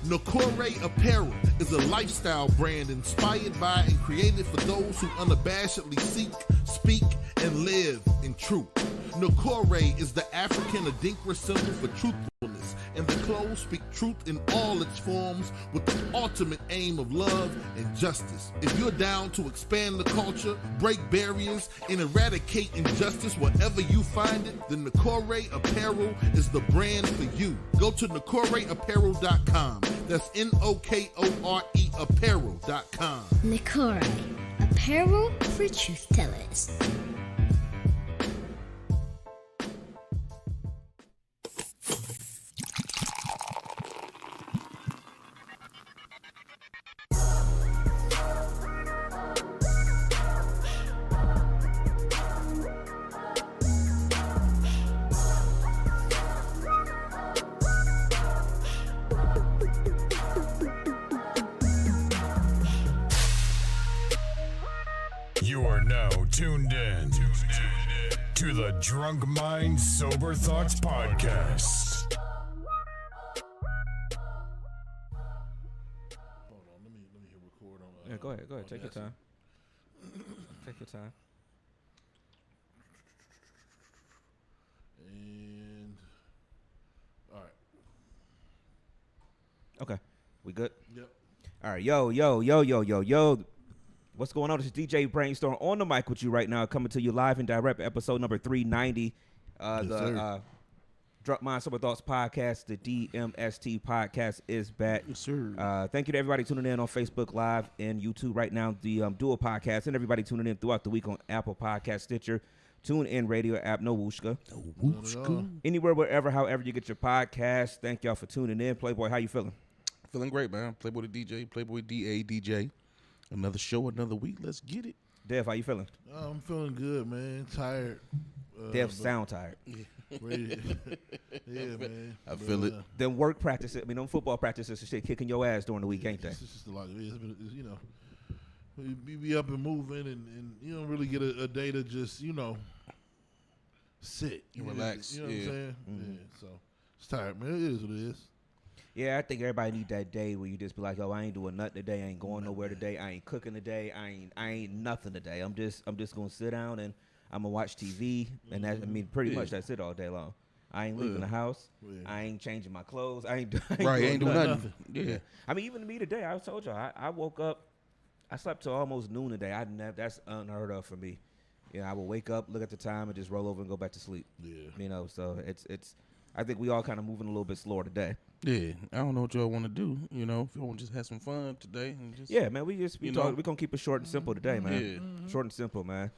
Nakore Apparel is a lifestyle brand inspired by and created for those who unabashedly seek, speak, and live in truth. Nakore is the African Adinkra symbol for truthfulness, and the clothes speak truth in all its forms with the ultimate aim of love and justice. If you're down to expand the culture, break barriers, and eradicate injustice wherever you find it, then Nakore Apparel is the brand for you. Go to NakoreApparel.com. That's N-O-K-O-R-E Apparel.com. Nakore, apparel for truth tellers. You are now tuned in to the Drunk Mind Sober Thoughts Podcast. Hold on, let me hit record on. Yeah, go ahead. Take your time. Take your time. And all right. Okay, we good? Yep. All right, yo. What's going on? This is DJ Brainstorm on the mic with you right now, coming to you live and direct, episode number 390. Drunk Mind Sober Thoughts Podcast, the DMST podcast is back. Yes, sir. Thank you to everybody tuning in on Facebook Live and YouTube right now, the Dual Podcast, and everybody tuning in throughout the week on Apple Podcast, Stitcher, TuneIn Radio app, no wooshka. Anywhere, wherever, however you get your podcast. Thank y'all for tuning in. Playboy, how you feeling? Feeling great, man. Playboy the DJ, Playboy DA DJ. Another show, another week. Let's get it. Dev, how you feeling? I'm feeling good, man. Tired. Dev sound tired. Ready. Yeah, man. I feel it. Them work practices, them football practices and shit kicking your ass during the week, ain't they? It's just a lot. It's, you know, we be up and moving, and you don't really get a day to just, sit. Relax. You know what I'm saying? Mm-hmm. Yeah, so it's tired, man. It is what it is. Yeah, I think everybody need that day where you just be like, "Oh, I ain't doing nothing today. I ain't going nowhere today. I ain't cooking today. I ain't nothing today. I'm just gonna sit down and I'm gonna watch TV, and that pretty much that's it all day long. I ain't leaving the house. Yeah. I ain't changing my clothes. I ain't Ain't doing nothing. Yeah. Even me today, I told y'all, I woke up, I slept till almost noon today. That's unheard of for me. I will wake up, look at the time, and just roll over and go back to sleep. Yeah. So it's. I think we all kind of moving a little bit slower today. Yeah, I don't know what y'all want to do. If you want to just have some fun today, and just man, we gonna keep it short and simple today, man. Yeah. Short and simple, man.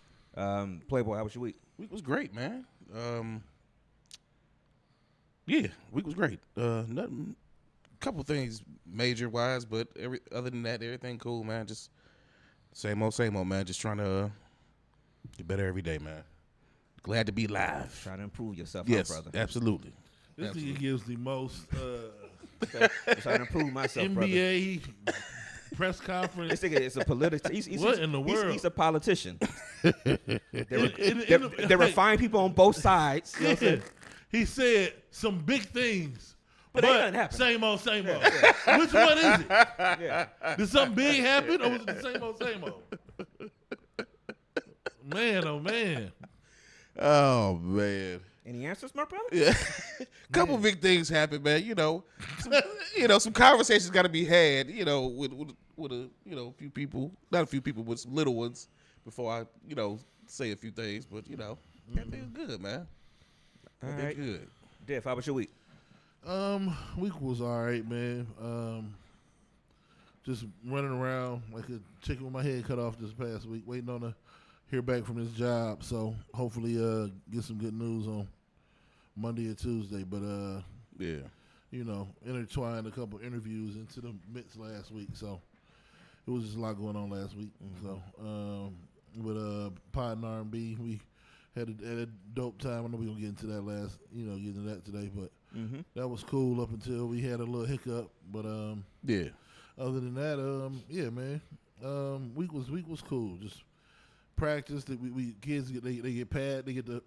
Playboy, how was your week? Week was great, man. Yeah, week was great. Nothing, couple things major wise, but other than that, everything cool, man. Just same old, man. Just trying to get better every day, man. Glad to be live. Trying to improve yourself, yes, brother. Absolutely. This nigga gives the most Trying to improve myself, brother. NBA press conference. This nigga is a politician. What in the world? He's a politician. There were fine people on both sides. You know what I'm saying? He said some big things. But ain't nothing happened. Same old. Which one is it? Yeah. Did something big happen, or was it the same old? Man, oh man. Oh man. Any answers, my brother? Yeah. Couple big things happen, man. Some conversations got to be had. With a few people, not a few people, but some little ones before I say a few things. But everything's good, man. All right. Good. Def, how was your week? Week was all right, man. Just running around like a chicken with my head cut off this past week, waiting on to hear back from this job. So hopefully, get some good news on Monday or Tuesday. But intertwined a couple interviews into the midst last week. So it was just a lot going on last week. Mm-hmm. So with Pod and R&B, we had a dope time. I know we're gonna get into that get into that today, but that was cool up until we had a little hiccup. But other than that, man, week was cool. Just practice that we kids get they get the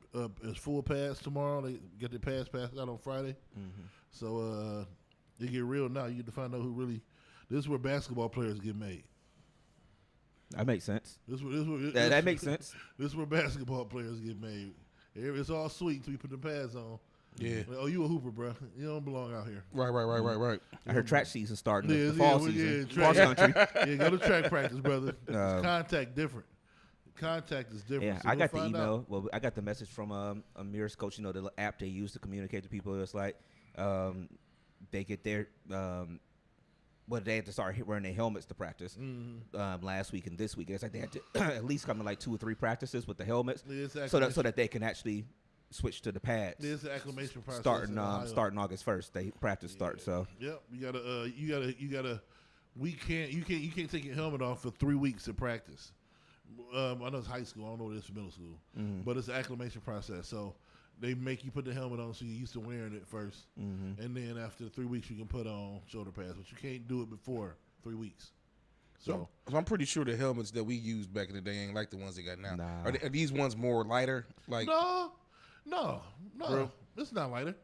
full pass tomorrow. They get their pass out on Friday. Mm-hmm. So They get real now. You get to find out who really. This is where basketball players get made. That makes sense. That That makes sense. This is where basketball players get made. It's all sweet until you put the pads on. Yeah. Like, oh, you a hooper, bro. You don't belong out here. Right. I heard track season starting. Yeah, The fall season. Cross country. Yeah, go to track practice, brother. Contact different. Contact is different. Yeah, So I go got the find email. out. Well, I got the message from Amir's coach. You know, the app they use to communicate to people. It's like they get their they had to start wearing their helmets to practice last week and this week. It's like they had to at least come to like 2 or 3 practices with the helmets, so that they can actually switch to the pads. There's the acclimation process starting August 1st. They practice starts. So yep, you gotta. You can't take your helmet off for 3 weeks of practice. I know it's high school. I don't know what it is for middle school, but it's an acclimation process. So they make you put the helmet on so you're used to wearing it first, and then after 3 weeks you can put on shoulder pads, but you can't do it before 3 weeks. So I'm pretty sure the helmets that we used back in the day ain't like the ones they got now. Nah. Are these ones more lighter? Like no, Bro. it's not lighter.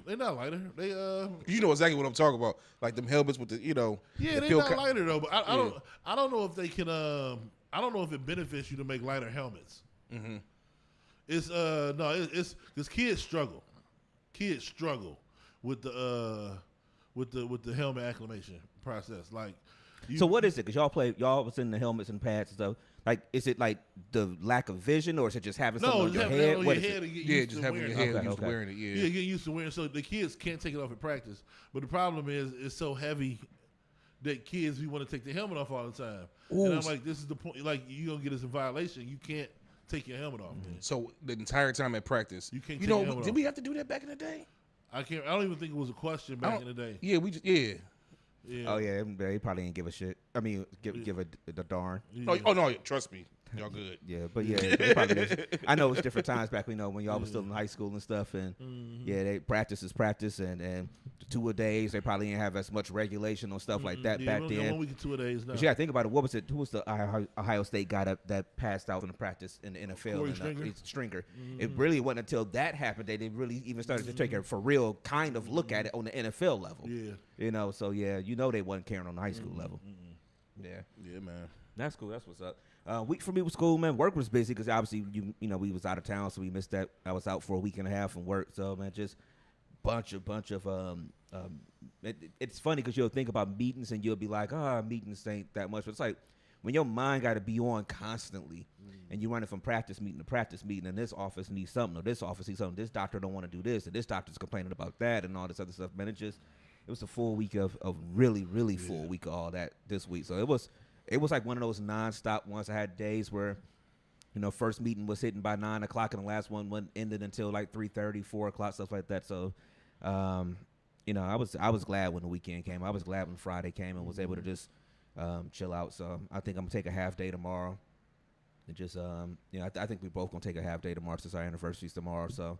They're not lighter. They you know exactly what I'm talking about. Like them helmets with the yeah, the they're feel not lighter though. But I don't know if they can. I don't know if it benefits you to make lighter helmets. Mm-hmm. It's it's because kids struggle. Kids struggle with the helmet acclimation process. Like, so what is it? Because y'all was in the helmets and pads and stuff. Like, is it like the lack of vision, or is it just having something on just your having head? it on What your is head it? and get yeah, used just to having your wearing head it. used to Okay. wearing it. Yeah. Yeah, getting used to wearing. So the kids can't take it off in practice. But the problem is, it's so heavy that kids we want to take the helmet off all the time. Ooh. And I'm like, this is the point. Like, you gonna get us in violation. You can't take your helmet off. Man. So the entire time at practice, You can't You take know, your helmet did off. we have to do that back in the day? I don't even think it was a question I back don't- in the day. Yeah, we just yeah. Yeah. Oh yeah, they probably ain't give a shit. I mean, give a darn. Yeah. Oh no, trust me, y'all good. Yeah, but yeah, they probably is. I know it's different times back. We know when y'all was still in high school and stuff, and yeah, they practice, and the 2 a days. They probably didn't have as much regulation on stuff like that Yeah, back we only got then. 1 week and 2 a days now. But yeah, think about it. What was it? Who was the Ohio State guy that passed out in the practice in the NFL? Corey and, Stringer? Stringer. It really wasn't until that happened that they really even started to take a for real kind of look at it on the NFL level. Yeah. You know, so yeah, they wasn't caring on the high school level. Yeah. Yeah, man. That's cool. That's what's up. Week for me was cool, man. Work was busy because obviously you know we was out of town, so we missed that. I was out for a week and a half from work, so man, just bunch of it's funny because you'll think about meetings and you'll be like, meetings ain't that much, but it's like when your mind got to be on constantly, and you're running from practice meeting to practice meeting, and this office needs something, or this office needs something, this doctor don't want to do this, and this doctor's complaining about that, and all this other stuff, man. It was a full week of really full week of all that this week. So it was like one of those nonstop ones. I had days where, first meeting was hitting by 9 o'clock and the last one ended until like 3:30, 4 o'clock, stuff like that. So, I was glad when the weekend came. I was glad when Friday came and was able to just chill out. So I think I'm gonna take a half day tomorrow. And just I think we both gonna take a half day tomorrow since our anniversary's tomorrow. So,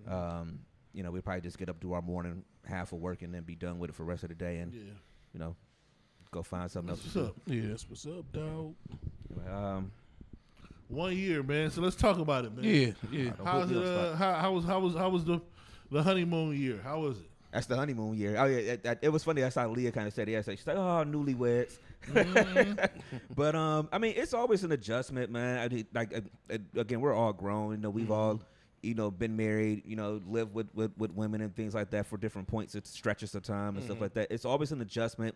we probably just get up, do our morning half of work, and then be done with it for the rest of the day, and go find something else to do. Yeah, that's what's up, dog. 1 year, man. So let's talk about it, man. Yeah. How's it? How was the honeymoon year? How was it? That's the honeymoon year. Oh yeah, it was funny. That's how Leah kind of said it. She's like, "Oh, newlyweds." But I mean, it's always an adjustment, man. Again, we're all grown. We've all, been married. Lived with women and things like that for different points, it's stretches of time and stuff like that. It's always an adjustment.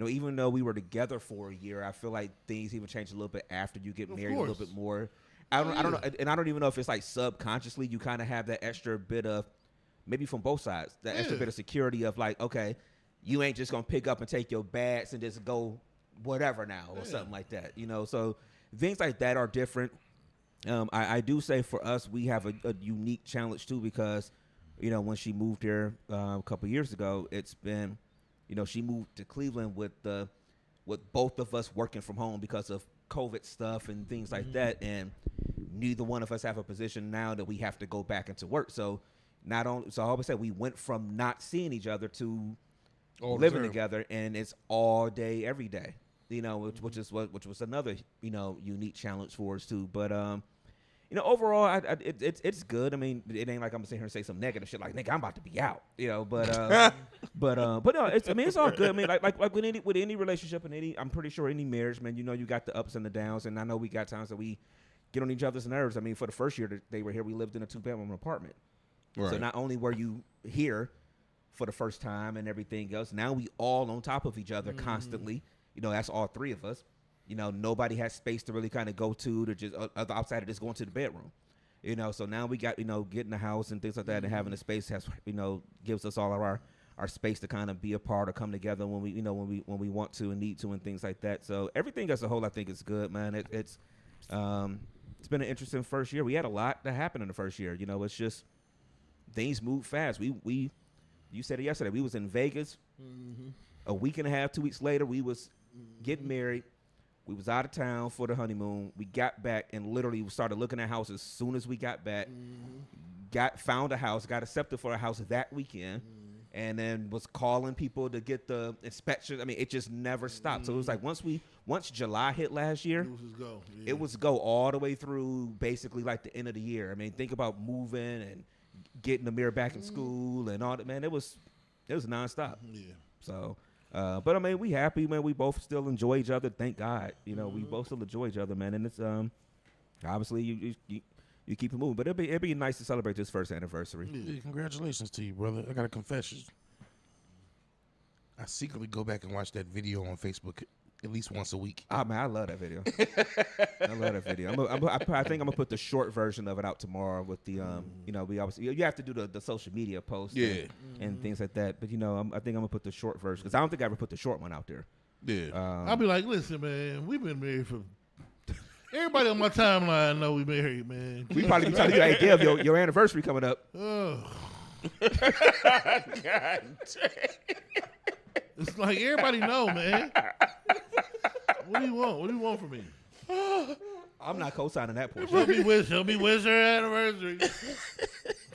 Even though we were together for a year, I feel like things even change a little bit after you get married a little bit more. I don't know, and I don't even know if it's like subconsciously you kind of have that extra bit of, maybe from both sides, that extra bit of security of like, okay, you ain't just gonna pick up and take your bags and just go whatever now or something like that. So things like that are different. I do say for us, we have a unique challenge too, because when she moved here a couple years ago, it's been, she moved to Cleveland with both of us working from home because of COVID stuff and things like that, and neither one of us have a position now that we have to go back into work. So I always say we went from not seeing each other to living together, and it's all day, every day. Which was another unique challenge for us too. But overall, it's good. I mean, it ain't like I'm sitting here and say some negative shit like, nigga, I'm about to be out, but no, it's all good. I mean, like with any relationship and I'm pretty sure any marriage, man, you got the ups and the downs, and I know we got times that we get on each other's nerves. I mean, for the first year that they were here, we lived in a 2-bedroom apartment. Right. So not only were you here for the first time and everything else, now we all on top of each other constantly. That's all three of us. Nobody has space to really kind of go to just outside of just going to the bedroom. So now we got, getting the house and things like that, and having a space has, gives us all of our space to kind of be a part or come together when we, when we want to and need to and things like that. So everything as a whole, I think is good, man. It's been an interesting first year. We had a lot that happened in the first year. It's just things move fast. You said it yesterday. We was in Vegas. A week and a half, 2 weeks later, we was getting married. We was out of town for the honeymoon. We got back and literally started looking at houses as soon as we got back. Found a house, got accepted for a house that weekend, and then was calling people to get the inspection. I mean, it just never stopped. So it was like once July hit last year, it was go all the way through basically like the end of the year. I mean, think about moving and getting the mirror back in school and all that. Man, it was nonstop. Yeah. So. But I mean, we happy, man. We both still enjoy each other. Thank God, we both still enjoy each other, man. And it's obviously you keep it moving. But it'd be nice to celebrate this first anniversary. Yeah, congratulations to you, brother. I got a confession. I secretly go back and watch that video on Facebook at least once a week. Oh man, I love that video. I love that video. I think I'm gonna put the short version of it out tomorrow with the we obviously you have to do the social media posts and things like that. But I think I'm gonna put the short version because I don't think I ever put the short one out there. Yeah, I'll be like, listen, man, we've been married for. Everybody on my timeline know we married, man. We probably be telling you the idea of your anniversary coming up. Oh, God. It's like everybody know, man. What do you want? What do you want from me? I'm not co-signing that portion. She'll be with her anniversary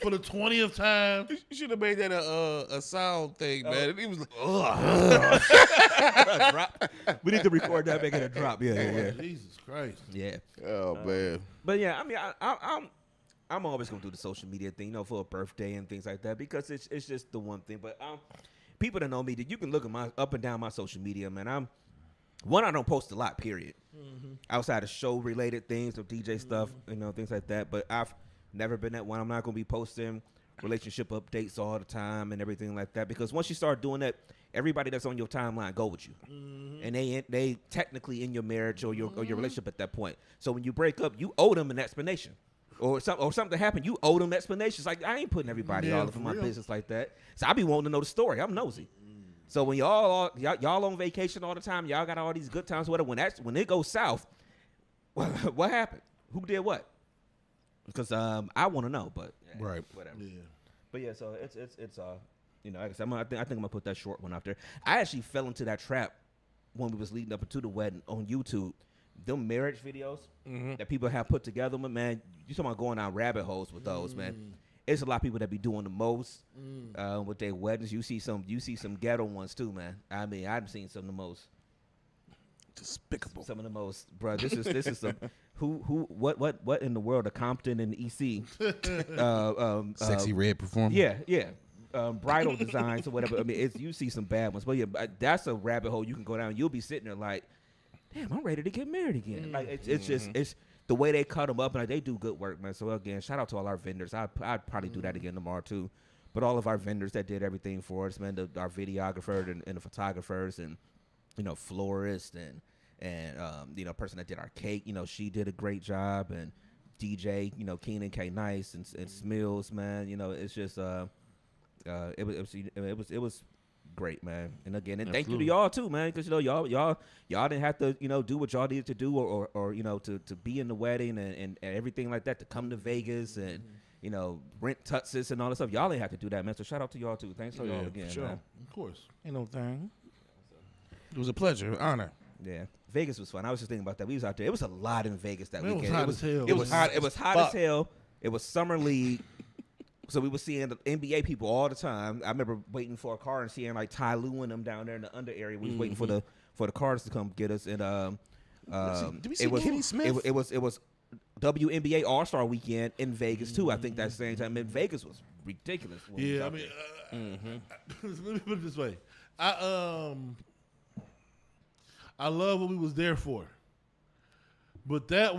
for the 20th time. You should have made that a sound thing, man. He was like, a drop. We need to record that, make it a drop. Yeah. Jesus Christ. Yeah. Oh man. But yeah, I mean, I'm always gonna do the social media thing, for a birthday and things like that because it's just the one thing. But people that know me, that you can look at my up and down my social media, man. I don't post a lot, period. Outside of show-related things or DJ stuff, things like that. But I've never been that one. I'm not going to be posting relationship updates all the time and everything like that. Because once you start doing that, everybody that's on your timeline go with you. And they technically in your marriage or your relationship at that point. So when you break up, you owe them an explanation. Or something happened, you owe them explanations. Like, I ain't putting everybody all up in my business like that. So I be wanting to know the story. I'm nosy. So when y'all on vacation all the time, y'all got all these good times, whatever. When it goes south, what happened? Who did what? Because I want to know, but right, whatever. Yeah. But yeah, so it's like I said, I think I'm gonna put that short one out there. I actually fell into that trap when we was leading up to the wedding on YouTube. Them marriage videos that people have put together, man. You talking about going down rabbit holes with those, man. It's a lot of people that be doing the most with their weddings. You see some ghetto ones too, man. I mean, I've seen some of the most despicable. Some of the most, bro. This is some what in the world of Compton and EC? Sexy red performance. Yeah. Bridal designs or whatever. I mean, you see some bad ones, but yeah, that's a rabbit hole you can go down. You'll be sitting there like, damn, I'm ready to get married again. Like it's just the way they cut them up, and they do good work, man. So again, shout out to all our vendors. I'd probably do that again tomorrow too. But all of our vendors that did everything for us, man, our videographer and the photographers and florist and person that did our cake, she did a great job, and DJ, Keenan K Nice and Smills, man. It's just it was great, man. And again, and thank you to y'all too, man, because y'all didn't have to do what y'all needed to do or to be in the wedding and everything like that, to come to Vegas and rent tuxes and all that stuff. Y'all didn't have to do that, man. So shout out to y'all too. Thanks to y'all again, sure. Man. Of course, ain't no thing. It was a pleasure, honor. Yeah, Vegas was fun. I was just thinking about that. We was out there. It was a lot in Vegas that weekend. It was hot as hell. It was hot as hell. It was summer league. So we were seeing the NBA people all the time. I remember waiting for a car and seeing like Ty Lue and them down there in the under area. We was waiting for the cars to come get us. And did we see Kenny Smith? It was WNBA All-Star Weekend in Vegas too. I think that same time in Vegas was ridiculous. when we was Yeah, I out mean, there. let me put it this way. I love what we was there for, but that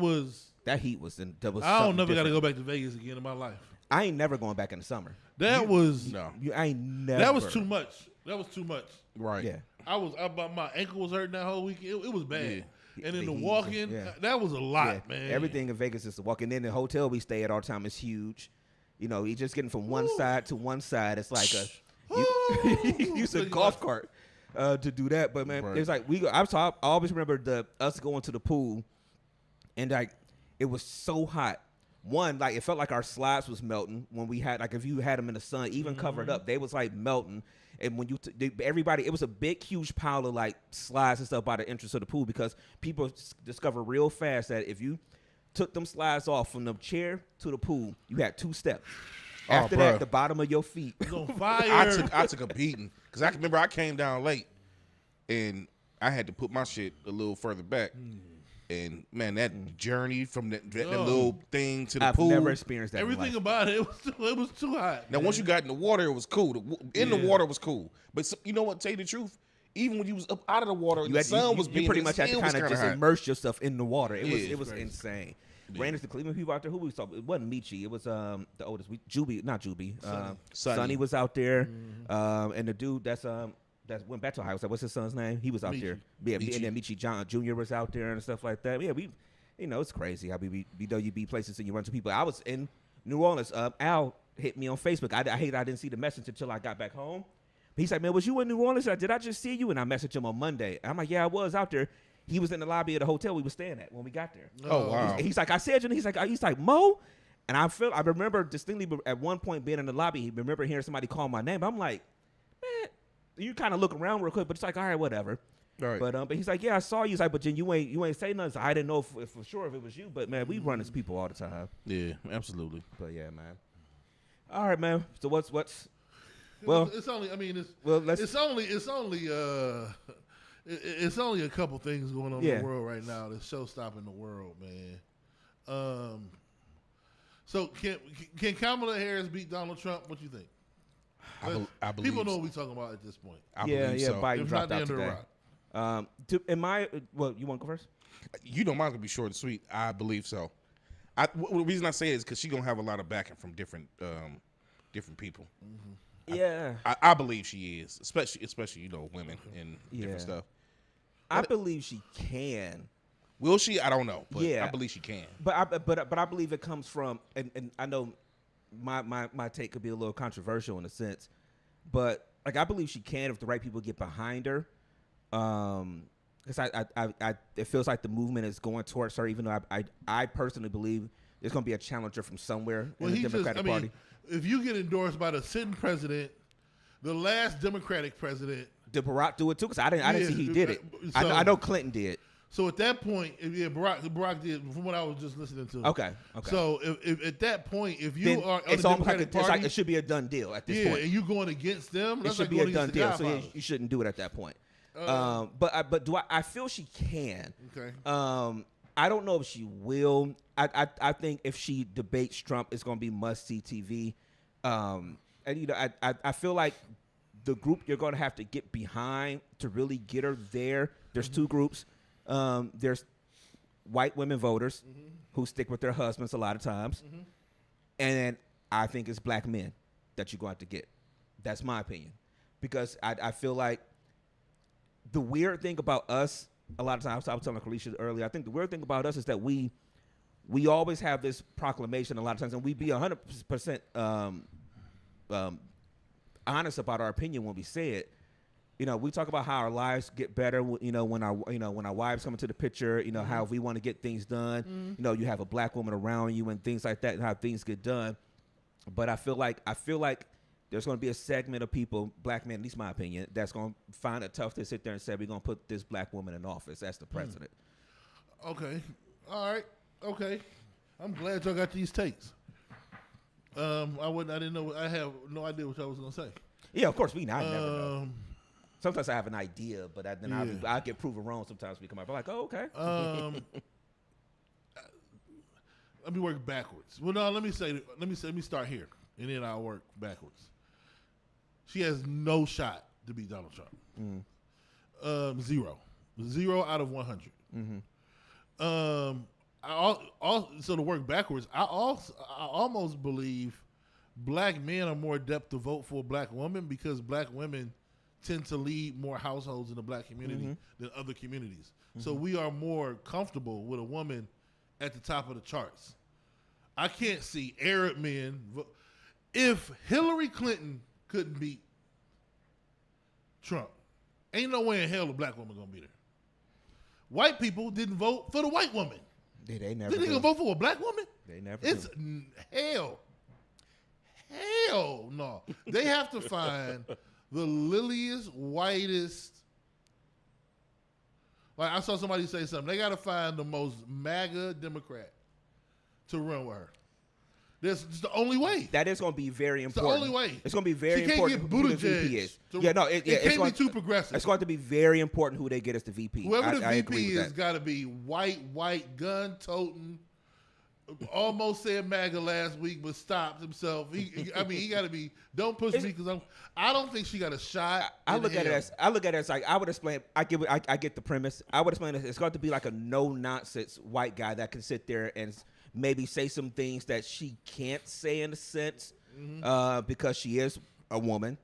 heat was in. I don't never got to go back to Vegas again in my life. I ain't never going back in the summer. That was I ain't never. That was too much. That was too much. Right. Yeah. My ankle was hurting that whole weekend. It was bad. Yeah. And then The the heat, walking, yeah. that was a lot, man. Everything in Vegas is the walking. In the hotel we stay at all the time is huge. You know, you just getting from one side to one side. It's like you use a golf cart to do that. But man, it's like I always remember us going to the pool, and like it was so hot. One, like it felt like our slides was melting when we had, like if you had them in the sun, even covered up, they was like melting. And when everybody, it was a big, huge pile of like slides and stuff by the entrance of the pool, because people discover real fast that if you took them slides off from the chair to the pool, you had 2 steps. After that, the bottom of your feet was on fire. I took a beating because I can remember I came down late and I had to put my shit a little further back. And man, that journey from that little thing to the pool. I've never experienced that. Everything about it was too hot. Now, once you got in the water, it was cool. The water was cool. But you know what? Tell you the truth, even when you was up out of the water, the sun was being. You pretty much had to kind of just hot. immerse yourself in the water. It was crazy. insane. Ran into the Cleveland people out there. Who we saw? It wasn't Michi. It was the oldest. Not Juby. Sonny was out there, and the dude that went back to Ohio State. What's his son's name? He was out there. Yeah, and then Michi John Jr. was out there and stuff like that. Yeah, it's crazy how we WB places and you run to people. I was in New Orleans. Al hit me on Facebook. I didn't see the message until I got back home. He's like, man, was you in New Orleans? Did I just see you? And I messaged him on Monday. I'm like, yeah, I was out there. He was in the lobby of the hotel we were staying at when we got there. Oh wow. He's like, I said you. He's like Mo. And I remember distinctly at one point being in the lobby. He remember hearing somebody call my name. I'm like, man. You kind of look around real quick, but it's like, all right, whatever. Right. But he's like, yeah, I saw you. He's like, but then you ain't say nothing. So I didn't know for sure if it was you. But man, we run as people all the time. Yeah, absolutely. But yeah, man. All right, man. So what's well? It's only. I mean, it's only a couple things going on in the world right now that's show stopping the world, man. So can Kamala Harris beat Donald Trump? What you think? I believe people know what we're talking about at this point. I believe so. Biden If dropped not, out the end today. of the rock. You want to go first? You know mine's gonna be short and sweet. I believe so. The reason I say it is because she's gonna have a lot of backing from different people. Mm-hmm. Yeah, I believe she is, especially women and different stuff. I believe she can. Will she? I don't know, but Yeah. I believe she can. But I believe it comes from, and I know my take could be a little controversial in a sense, but like I believe she can if the right people get behind her. Because it feels like the movement is going towards her, even though I personally believe there's going to be a challenger from somewhere in the Democratic Party. If you get endorsed by the sitting president, the last Democratic president, Did Barack do it too? Because I didn't see he did it. So- I know Clinton did. so at that point, Barack did, from what I was just listening to. Okay. So if at that point, if you Then are on it's the almost Democratic Party, it should be a done deal at this yeah, point. and you going against them, It that's should like be going a done against the deal. So Godfathers. you shouldn't do it at that point. But I feel she can. Okay. I don't know if she will. I think if she debates Trump, it's going to be must-see TV. And I feel like the group you're going to have to get behind to really get her there. There's two groups. There's white women voters who stick with their husbands a lot of times, and then I think it's black men that you're going to have to get. That's my opinion, because I feel like the weird thing about us, a lot of times, I was telling Alicia earlier, I think the weird thing about us is that we always have this proclamation a lot of times, and we be 100% honest about our opinion when we say it. We talk about how our lives get better, when our wives come into the picture, how if we want to get things done, you have a black woman around you and things like that, and how things get done. But I feel like there's going to be a segment of people, black men, at least my opinion, that's going to find it tough to sit there and say, we're going to put this black woman in office as the president. Okay. All right. Okay. I'm glad y'all got these takes. I didn't know. I have no idea what y'all was going to say. Yeah, of course, I never know. Sometimes I have an idea, but I get proven wrong sometimes we come up. I'm like, oh, okay. Let me work backwards. Well, no, let me start here, and then I'll work backwards. She has no shot to beat Donald Trump. Zero out of 100. So to work backwards, I almost believe black men are more adept to vote for a black woman because black women tend to lead more households in the black community than other communities. So we are more comfortable with a woman at the top of the charts. I can't see Arab men. If Hillary Clinton couldn't beat Trump, ain't no way in hell a black woman gonna beat her. White people didn't vote for the white woman. They never. They didn't vote for a black woman. They never. It's hell no. They have to find the liliest, whitest. Like I saw somebody say something. They got to find the most MAGA Democrat to run with her. That's the only way. That is going to be very It's the important. only way. It's going to be very She can't important get who the VP Buttigieg is. to- Yeah, no, it it's can't going, be too progressive. It's going to be very important who they get as the VP. Whoever the I agree VP with is that. got to be white, gun-toting. Almost said MAGA last week, but stopped himself. He got to be. Don't push me because I don't think she got a shot. I look at it as like I would explain. I get the premise. I would explain it. It's got to be like a no nonsense white guy that can sit there and maybe say some things that she can't say in a sense because she is a woman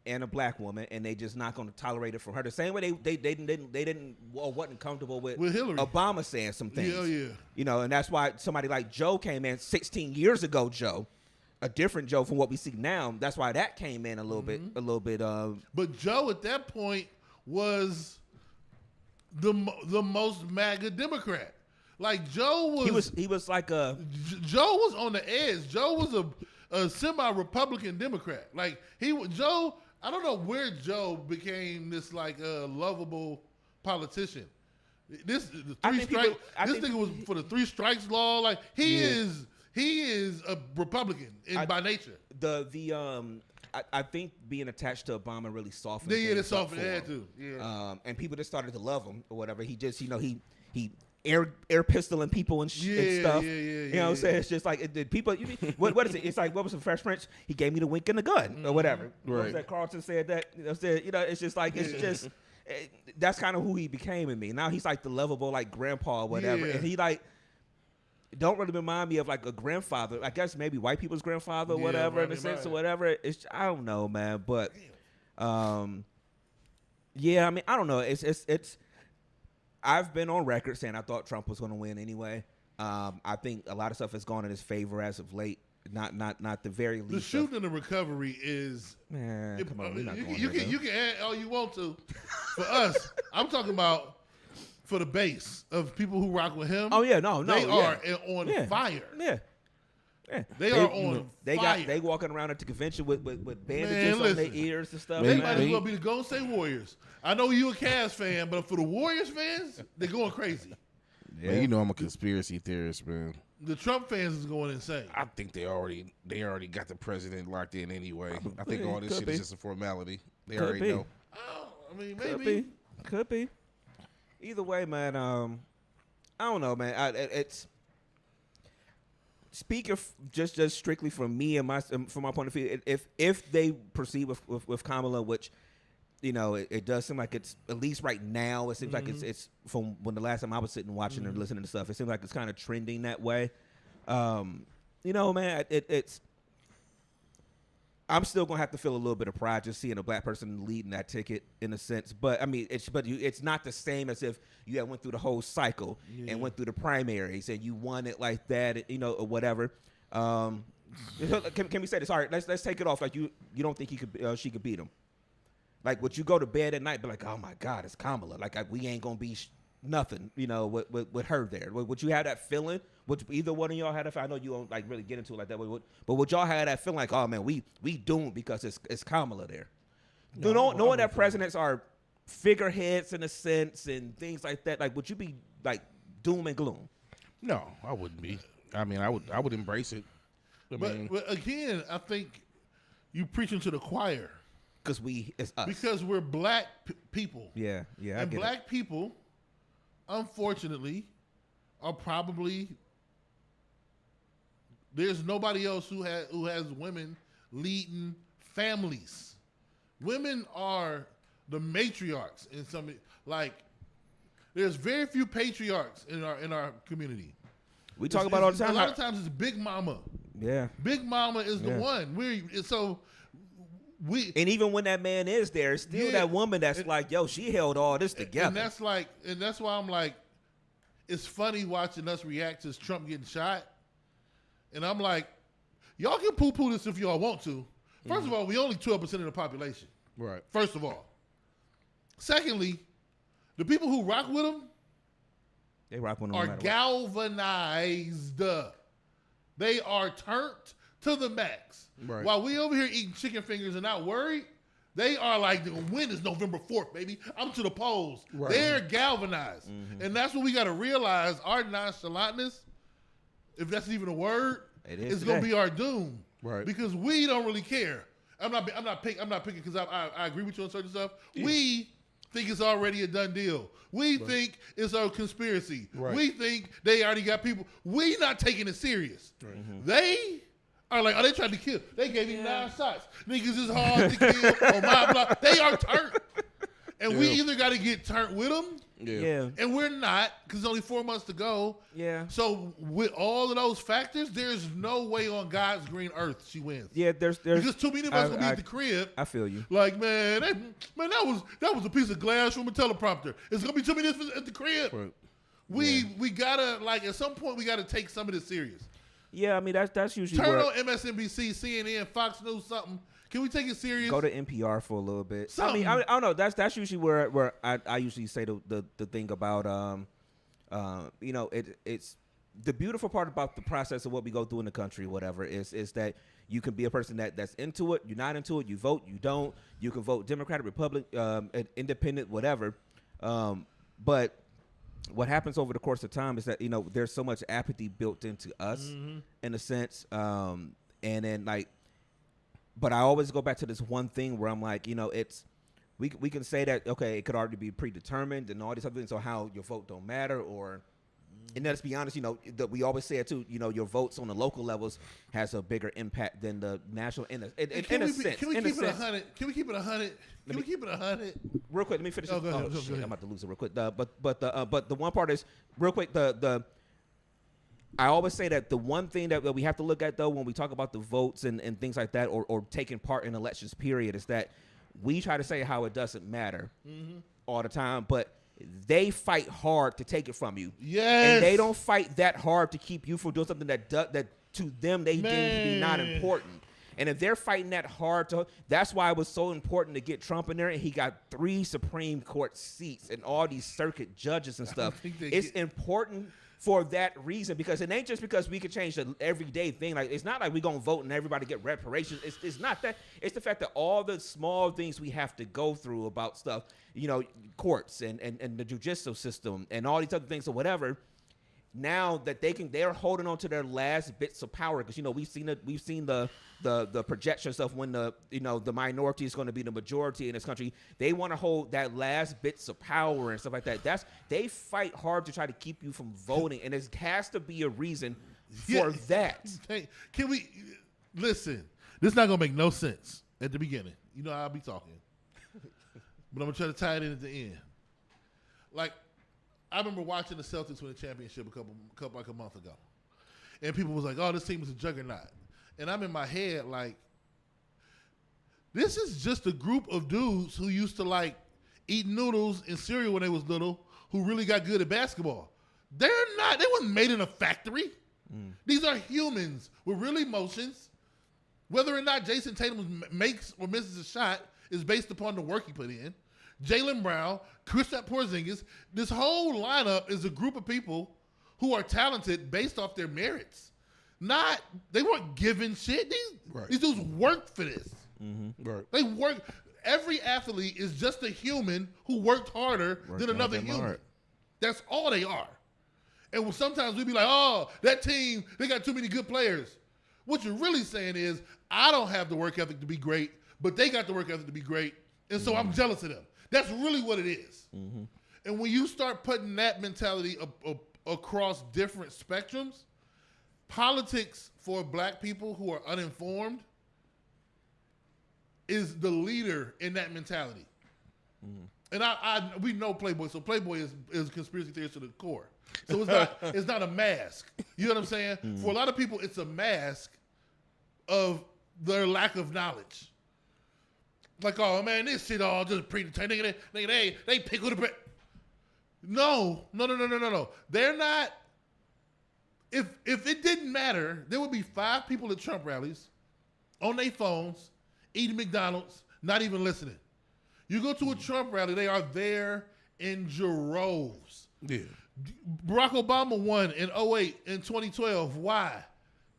and a black woman, and they just not going to tolerate it from her. The same way they didn't or wasn't comfortable with Hillary. Obama saying some things. Yeah. You know, and that's why somebody like Joe came in 16 years ago. Joe, a different Joe from what we see now. That's why that came in a little bit. But Joe at that point was the most MAGA Democrat. Like Joe was. He was like a. Joe was on the edge. Joe was a semi-Republican Democrat. Like Joe. I don't know where Joe became this like lovable politician. This nigga was for the 3 strikes law. Like he is a Republican by nature. I think being attached to Obama really softened. Yeah, it things up softened for that him. too. Yeah. And people just started to love him or whatever. He just he air pistoling people and stuff. You know what I'm saying? It's just like people. What is it? It's like what was the Fresh Prince? He gave me the wink and the gun or whatever. What was that? Carlton said that. It's just like it's just. That's kind of who he became in me. Now he's like the lovable like grandpa or whatever, and he like don't really remind me of like a grandfather. I guess maybe white people's grandfather or whatever in a sense or whatever. It's I don't know, man, but yeah, I mean I don't know. It's I've been on record saying I thought Trump was going to win anyway. I think a lot of stuff has gone in his favor as of late. Not the very least. The shooting and the recovery is. Man, come on, we're not going you can add all you want to. For us, I'm talking about for the base of people who rock with him. Oh yeah, no, they are on yeah. fire. Yeah. They are on fire. They walking around at the convention with bandages on their ears and stuff. They might as well be the Golden State Warriors. I know you a Cavs fan, but for the Warriors fans, they're going crazy. Yeah, you know I'm a conspiracy theorist, man. The Trump fans is going insane. I think they already got the president locked in anyway. I think all this shit is just a formality. They already know. Oh, I mean, maybe. Could be. Either way, man. I don't know, man. It's speaking just strictly from me and from my point of view. If they proceed with Kamala, which you know it does seem like it's at least right now. It seems like it's from when the last time I was sitting watching and listening to stuff. It seems like it's kind of trending that way. You know, man. It's. I'm still gonna have to feel a little bit of pride just seeing a black person leading that ticket in a sense, but I mean, it's not the same as if you had went through the whole cycle and went through the primaries and you won it like that, you know, or whatever. Can we say this? All right, let's take it off. Like you don't think she could beat him? Like, would you go to bed at night and be like, oh my God, it's Kamala? Like we ain't gonna be nothing, you know, with her there. Would you have that feeling? Would either one of y'all have that feeling? I know you don't like really get into it like that, but would y'all have that feeling like, oh man, we doomed because it's Kamala there? Knowing that presidents are figureheads in a sense and things like that, like would you be like doom and gloom? No, I wouldn't be. I mean, I would embrace it. But again, I think you preaching to the choir. Because it's us. Because we're black people. Yeah. And black people, unfortunately, are probably There's nobody else who has women leading families. Women are the matriarchs in some, like, there's very few patriarchs in our community. We talk about all the time. A lot of times it's Big Mama. Yeah. Big Mama is the one. And even when that man is there, it's still that woman that's like, yo, she held all this together. And that's why I'm like, it's funny watching us react to Trump getting shot. And I'm like, y'all can poo-poo this if y'all want to. First of all, we only 12% of the population. Right. First of all. Secondly, the people who rock with him they rock with him are galvanized. They are turned to the max. Right. While we over here eating chicken fingers and not worried, they are like, when is November 4th, baby? I'm to the polls. Right. They're galvanized. And that's what we got to realize. Our nonchalantness, if that's even a word, is going to be our doom. Right. Because we don't really care. I'm not picking because I agree with you on certain stuff. Yeah. We think it's already a done deal. We think it's a conspiracy. Right. We think they already got people. We not taking it serious. Right. They are like, they tried to kill. They gave him 9 shots. Niggas is hard to kill. On my block. They are turned. And we either got to get turned with them. Yeah. And we're not, because it's only 4 months to go. Yeah. So with all of those factors, there's no way on God's green earth she wins. Yeah, there's because too many of us gonna be at the crib. I feel you. Like, man, that was a piece of glass from a teleprompter. It's gonna be too many of us at the crib. Right. We gotta, like, at some point we gotta take some of this serious. Yeah, I mean that's usually turn on MSNBC, CNN, Fox News, something. Can we take it serious? Go to NPR for a little bit. Something. I mean, I don't know. That's usually where I usually say the thing about you know, it's the beautiful part about the process of what we go through in the country, whatever, is that you can be a person that's into it, you're not into it, you vote, you don't, you can vote Democratic, Republican, independent, whatever. But what happens over the course of time is that, you know, there's so much apathy built into us in a sense, and then like. But I always go back to this one thing where I'm like, you know, it's we can say that, okay, it could already be predetermined and all these other things, so how your vote don't matter, or and let's be honest, you know, we always say it too, you know, your votes on the local levels has a bigger impact than the national in a sense. Can we keep it 100? Can we keep it 100? Can we keep it 100? Real quick, let me finish. Go ahead. I'm about to lose it real quick. But the one part is real quick. I always say that the one thing that we have to look at, though, when we talk about the votes and things like that, or taking part in elections, period, is that we try to say how it doesn't matter all the time, but they fight hard to take it from you. Yes. And they don't fight that hard to keep you from doing something that to them they deem to be not important. And if they're fighting that hard that's why it was so important to get Trump in there, and he got 3 Supreme Court seats and all these circuit judges and stuff. It's important for that reason, because it ain't just because we could change the everyday thing. Like, it's not like we gonna vote and everybody get reparations. It's not that. It's the fact that all the small things we have to go through about stuff, you know, courts and the judicial system and all these other things or whatever. Now that they're holding on to their last bits of power, because, you know, we've seen the projection stuff when the minority is going to be the majority in this country. They want to hold that last bits of power and stuff like that. They fight hard to try to keep you from voting, and it has to be a reason for that. Can we listen? This is not gonna make no sense at the beginning. You know how I'll be talking, but I'm gonna try to tie it in at the end. Like, I remember watching the Celtics win the championship a month ago, and people was like, "Oh, this team is a juggernaut," and I'm in my head like, this is just a group of dudes who used to like eat noodles and cereal when they was little, who really got good at basketball. They wasn't made in a factory. These are humans with real emotions. Whether or not Jason Tatum makes or misses a shot is based upon the work he put in. Jaylen Brown, Kristaps Porzingis, this whole lineup is a group of people who are talented based off their merits. They weren't given shit. These dudes worked for this. Right. They work. Every athlete is just a human who worked harder than another human. Hard. That's all they are. And sometimes we be like, "Oh, that team, they got too many good players." What you're really saying is, I don't have the work ethic to be great, but they got the work ethic to be great, and so I'm jealous of them. That's really what it is. And when you start putting that mentality across different spectrums, politics for black people who are uninformed is the leader in that mentality. And we know Playboy, so Playboy is conspiracy theorist to the core. So it's not a mask. You know what I'm saying? For a lot of people, it's a mask of their lack of knowledge. Like, oh man, this shit all just predetermined. They pick who the No. They're not. If it didn't matter, there would be 5 people at Trump rallies on their phones, eating McDonald's, not even listening. You go to a Trump rally, they are there in droves. Yeah. Barack Obama won in 2008 and 2012. Why?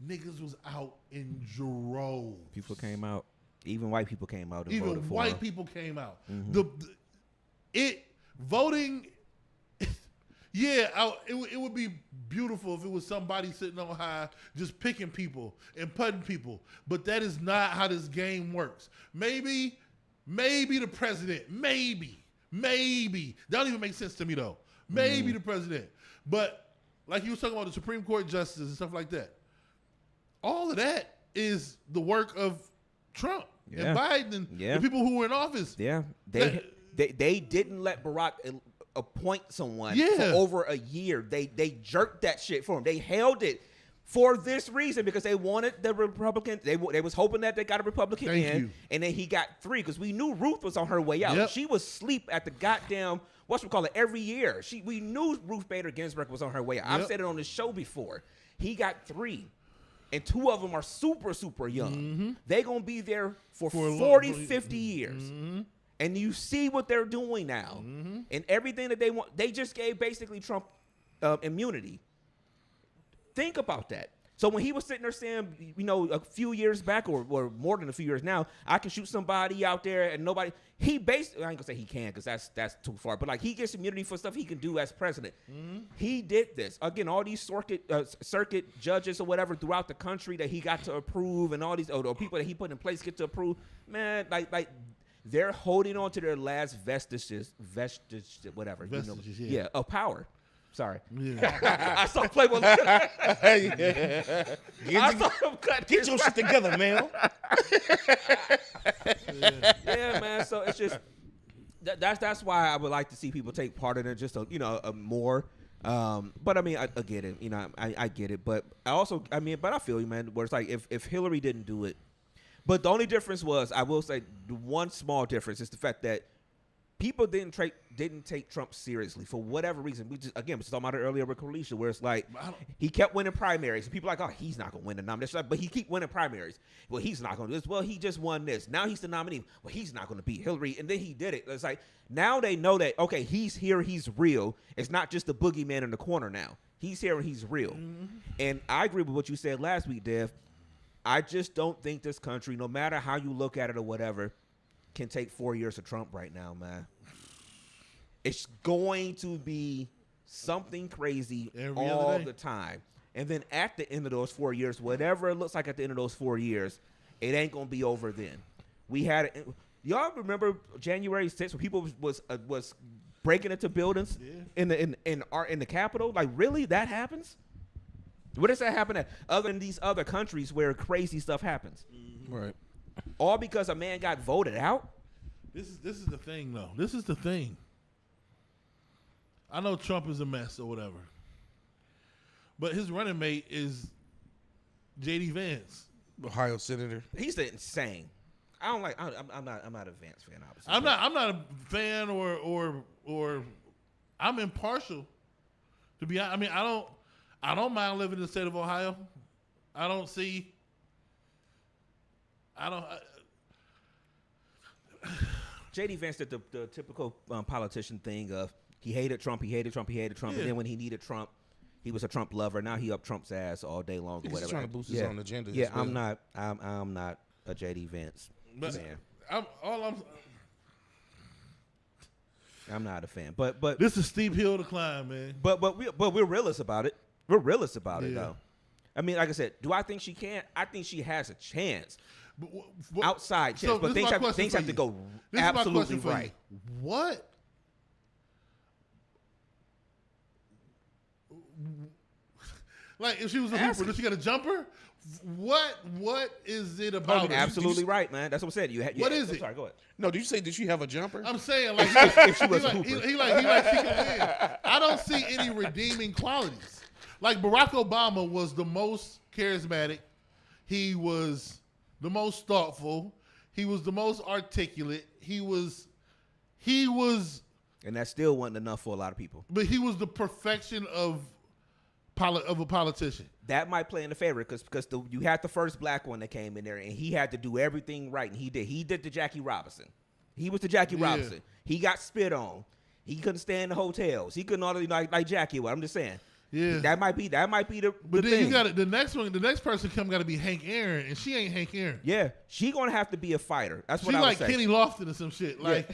Niggas was out in droves. People came out. Even white people came out and Even voted for white him. people came out. Voting. Yeah, it would be beautiful if it was somebody sitting on high just picking people and putting people. But that is not how this game works. Maybe the president. Maybe. That don't even make sense to me though. Maybe the president. But like you was talking about the Supreme Court justices and stuff like that. All of that is the work of Trump and Biden and the people who were in office. Yeah. They didn't let Barack appoint someone for over a year. They jerked that shit for him. They held it for this reason because they wanted the Republican. They was hoping that they got a Republican and then he got 3 because we knew Ruth was on her way out. She was asleep at the goddamn every year. We knew Ruth Bader Ginsburg was on her way out. I've said it on this show before. He got 3. And 2 of them are super, super young. They're going to be there for 40, 50 years. And you see what they're doing now. And everything that they want. They just gave basically Trump immunity. Think about that. So when he was sitting there saying, a few years back or more than a few years now, I can shoot somebody out there and nobody. He basically, I ain't going to say he can because that's too far. But like he gets immunity for stuff he can do as president. He did this. Again, all these circuit judges or whatever throughout the country that he got to approve and all these or people that he put in place get to approve. Man, like they're holding on to their last vestiges, whatever. Vestiges, of power. Sorry. Yeah. I saw Playboy. Get your shit together, man. Yeah, man. So it's just that's why I would like to see people take part in it, just more. But I mean, I get it. I get it. But I feel you, man. Where it's like if Hillary didn't do it, but the only difference was, I will say, the one small difference is the fact that people didn't take Trump seriously for whatever reason. We was talking about it earlier with Kalisha, where it's like he kept winning primaries. And people are like, oh, he's not going to win the nomination. But he keep winning primaries. Well, he's not going to do this. Well, he just won this. Now he's the nominee. Well, he's not going to beat Hillary. And then he did it. It's like now they know that, okay, he's here. He's real. It's not just the boogeyman in the corner now. He's here and he's real. And I agree with what you said last week, Dev. I just don't think this country, no matter how you look at it or whatever, can take 4 years of Trump right now, man. It's going to be something crazy all the time. And then at the end of those 4 years, whatever it looks like at the end of those 4 years, it ain't going to be over then. We had y'all remember January 6th when people was breaking into buildings in the Capitol? Like, really? That happens? What does that happen at other than these other countries where crazy stuff happens? Right. All because a man got voted out? This is the thing, though. This is the thing. I know Trump is a mess or whatever, but his running mate is J.D. Vance, Ohio senator. He's insane. I don't like. I'm not a Vance fan. Obviously, I'm not a fan or I'm impartial. To be honest, I mean, I don't mind living in the state of Ohio. I don't see. J.D. Vance did the typical politician thing of he hated Trump, and then when he needed Trump, he was a Trump lover. Now he up Trump's ass all day long or He's whatever. trying to boost his own agenda. Yeah, I'm not a J.D. Vance fan. I'm not a fan, but this is a steep hill to climb, man. But we're realists about it. We're realists about it, though. I mean, like I said, do I think she can? I think she has a chance. Outside chance, but things have to go absolutely right. What? Like if she was a hooper, does she got a jumper? What is it about? You're absolutely right, man. That's what I'm saying. What is it? Sorry, go ahead. No, did you say did she have a jumper? I'm saying like if she was a hooper. he like she can win. I don't see any redeeming qualities. Like Barack Obama was the most charismatic. He was the most thoughtful. He was the most articulate. He was, and that still wasn't enough for a lot of people. but he was the perfection of a politician. That might play in the favor because you had the first black one that came in there, and he had to do everything right, and he did. He did the Jackie Robinson. He was the Jackie Robinson. He got spit on. He couldn't stay in the hotels. He couldn't all like Jackie was. I'm just saying. Yeah, that might be the. But then thing. you got it. The next person got to be Hank Aaron, and she ain't Hank Aaron. Yeah, she gonna have to be a fighter. That's what she I like would say. Kenny Lofton or some shit. Like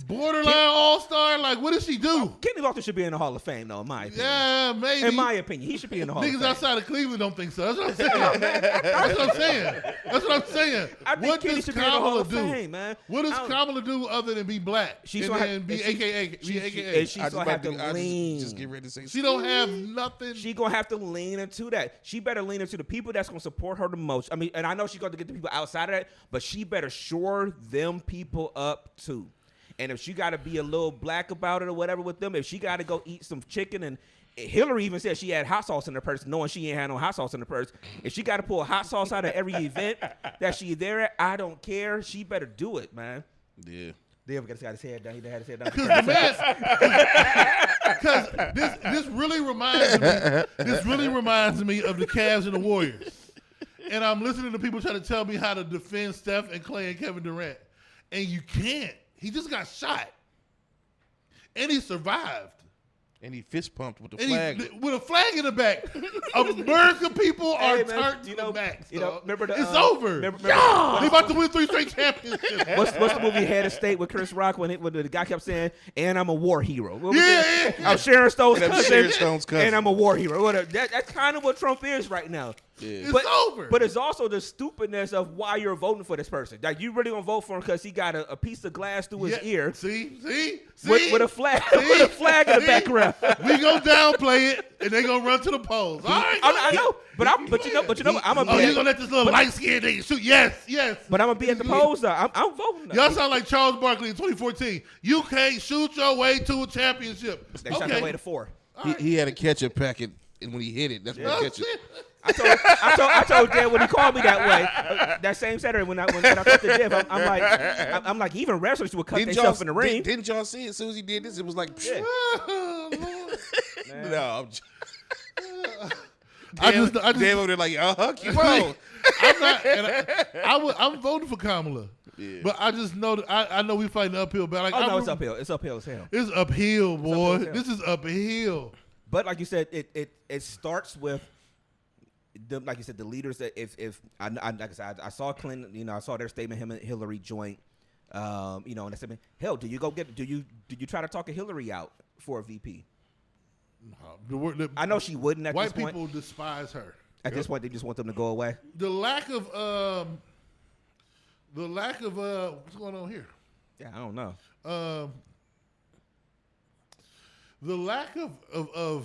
borderline all-star. Like what does she do? Kenny Lofton should be in the Hall of Fame, though. In my opinion. Yeah, maybe. In my opinion, he should be in the Hall of Fame. Niggas outside of Cleveland don't think so. That's what I'm saying. That's what I'm saying. I think What Kenny does should be in the Hall Kamala of do? Fame, man. What does Kamala do other than be black? She's and gonna then be AKA. And she's gonna have to lean. Just get ready to say She don't have nothing. She gonna have to lean into that. She better lean into the people that's gonna support her the most. I mean, and I know she's gonna get the people outside of that, but she better shore them people up too. And if she got to be a little black about it or whatever with them, if she got to go eat some chicken, and Hillary even said she had hot sauce in her purse, knowing she ain't had no hot sauce in her purse. If she got to pull hot sauce out of every event that she there at, I don't care. She better do it, man. Yeah. They ever got his head down. He had his head down. Because the man, because this really reminds me of the Cavs and the Warriors. And I'm listening to people trying to tell me how to defend Steph and Clay and Kevin Durant, and you can't. He just got shot, and he survived. And he fist pumped with the And flag. with a flag in the back. American people are Hey, man, turned to the max. remember the, it's over. Remember, They about to win 3 straight championships. What's the movie Head of State with Chris Rock when the guy kept saying, "And I'm a war hero." What was Yeah. I'm Sharon Stone's And I'm cousin. Sharon Stone's cousin. And I'm a war hero. Whatever. That's kind of what Trump is right now. Yeah. It's over. But it's also the stupidness of why you're voting for this person. Like you really gonna vote for him because he got a piece of glass through his ear See? with a flag with a flag in the background. We gonna downplay it, and they gonna run to the polls. All right, I know, but you know, I'm gonna Oh, be. you gonna let this little light skinned nigga shoot? Yes. But I'm gonna be at the polls though. I'm voting. Y'all sound like Charles Barkley in 2014. You can't shoot your way to a championship. They shot their way to 4. He had a ketchup packet, and when he hit it, that's what ketchup. I told Dad when he called me that way, that same Saturday when I talked to Jeff, I'm like even wrestlers would cut themselves in the ring. Didn't y'all see it? As soon as he did this, it was like, Yeah. no. I just Damn over there like, keep on. I'm not. I'm voting for Kamala. Yeah. But I just know that I know we fighting an uphill battle. Like, It's uphill. It's uphill as hell. It's uphill, boy. It's uphill as hell. This is uphill. But like you said, it starts with like you said, the leaders that if like I said, I saw Clinton, I saw their statement, him and Hillary joint, and I said, hell, do you try to talk a Hillary out for a VP? I know she wouldn't at this point. White people despise her. At this point, they just want them to go away. The lack of what's going on here? Yeah, I don't know. The lack of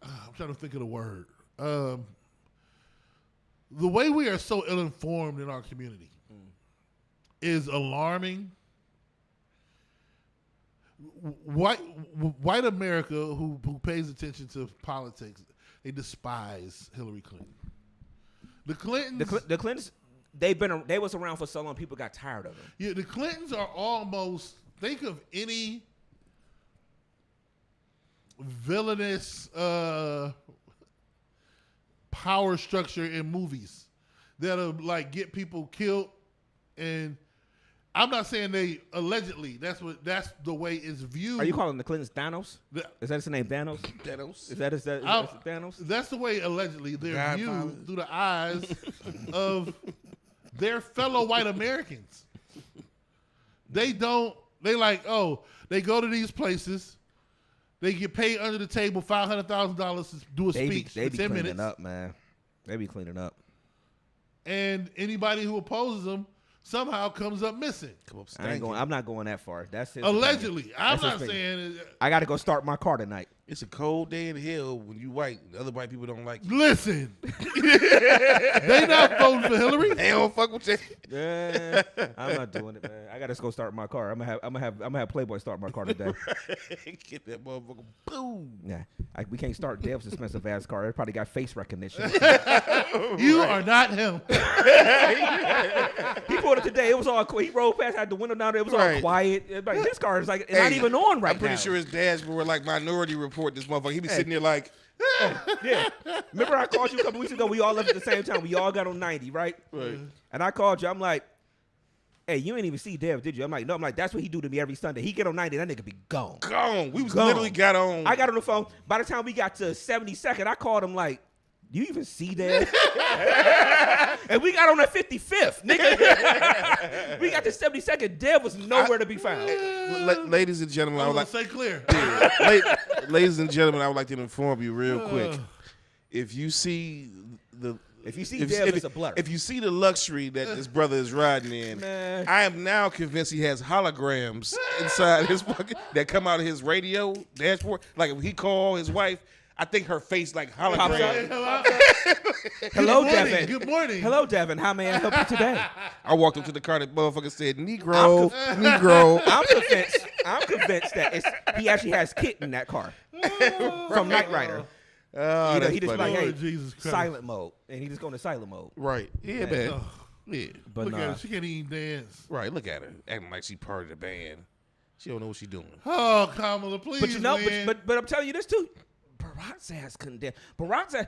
I'm trying to think of the word. The way we are so ill-informed in our community is alarming. White America, who pays attention to politics, they despise Hillary Clinton. The Clintons, they was around for so long, people got tired of them. Yeah, the Clintons are almost, think of any villainous power structure in movies that'll like get people killed, and I'm not saying they allegedly. That's the way it's viewed. Are you calling the Clintons Thanos? Is that his name, Thanos? Thanos. Is that Thanos? That's the way allegedly they're viewed through the eyes of their fellow white Americans. They go to these places. They get paid under the table $500,000 to do a speech They for be 10 cleaning minutes. up, man. They be cleaning up. And anybody who opposes them somehow comes up missing. I'm not going that far. That's his allegedly. opinion. I'm That's not his opinion. saying. I got to go start my car tonight. It's a cold day in hell when you white. The other white people don't like you. Listen, they not voting for Hillary. They don't fuck with you. Yeah, I'm not doing it, man. I gotta go start my car. I'm gonna have Playboy start my car today. Get that motherfucker. Boom. Yeah, we can't start Dev's expensive ass car. It probably got face recognition. You are not him. He pulled it today. It was all he rolled past, had the window down there. It was all Right. quiet. Like, this car is like not even on right now. I'm pretty sure his dashboard like Minority Report. This motherfucker, he be sitting there like, Yeah. Remember I called you a couple weeks ago? We all left at the same time. We all got on 90, right? Right. And I called you. I'm like, hey, you ain't even see Dev, did you? I'm like, no. I'm like, that's what he do to me every Sunday. He get on 90, that nigga be gone. gone. We was Gone. literally got on. I got on the phone. By the time we got to 72nd, I called him like, you even see Dev? And we got on the 55th, nigga. We got to 72nd. Dev was nowhere to be found. Ladies and gentlemen, I I would was like, gonna say clear. ladies and gentlemen, I would like to inform you real quick. If you see the If you see Dev, it's a blur. If you see the luxury that this brother is riding in, Man. I am now convinced he has holograms inside his fucking that come out of his radio dashboard. Like if he call his wife, I think her face like Pops hologram. up. Hello, Devin. Good morning. Hello, Devin. How may I help you today? I walked up to the car and the motherfucker said, Negro, Negro. I'm convinced that he actually has Kit in that car from Knight Rider. Oh, that's He just funny. like, hey, Lord Jesus Christ. silent mode, and he just go into silent mode. Right. Yeah, man. Oh, Yeah. But look nah. at her. She can't even dance. Right. Look at her. Acting like she part of the band. She don't know what she doing. Oh, Kamala, please. But you know, win. but I'm telling you this too. Barazza has condemned. Barazza,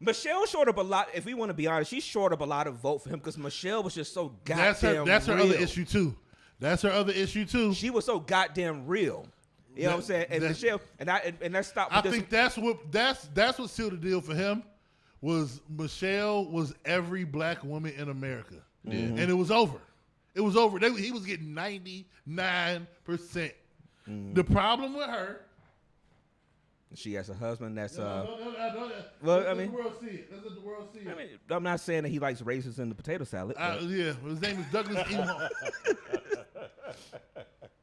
Michelle short up a lot. If we want to be honest, she's short up a lot of vote for him because Michelle was just so goddamn That's her real. other issue too. That's her other issue too. She was so goddamn real. You know what I'm saying? And that- Michelle and that stopped. I with this. think that's what sealed the deal for him. Was Michelle was every black woman in America, and it was over. It was over. He was getting 99%. The problem with her. She has a husband that's Well, Well, I mean- the world see it. Let's let the world see it. I mean, I'm not saying that he likes raisins in the potato salad. but- Yeah, his name is Douglas Emhoff.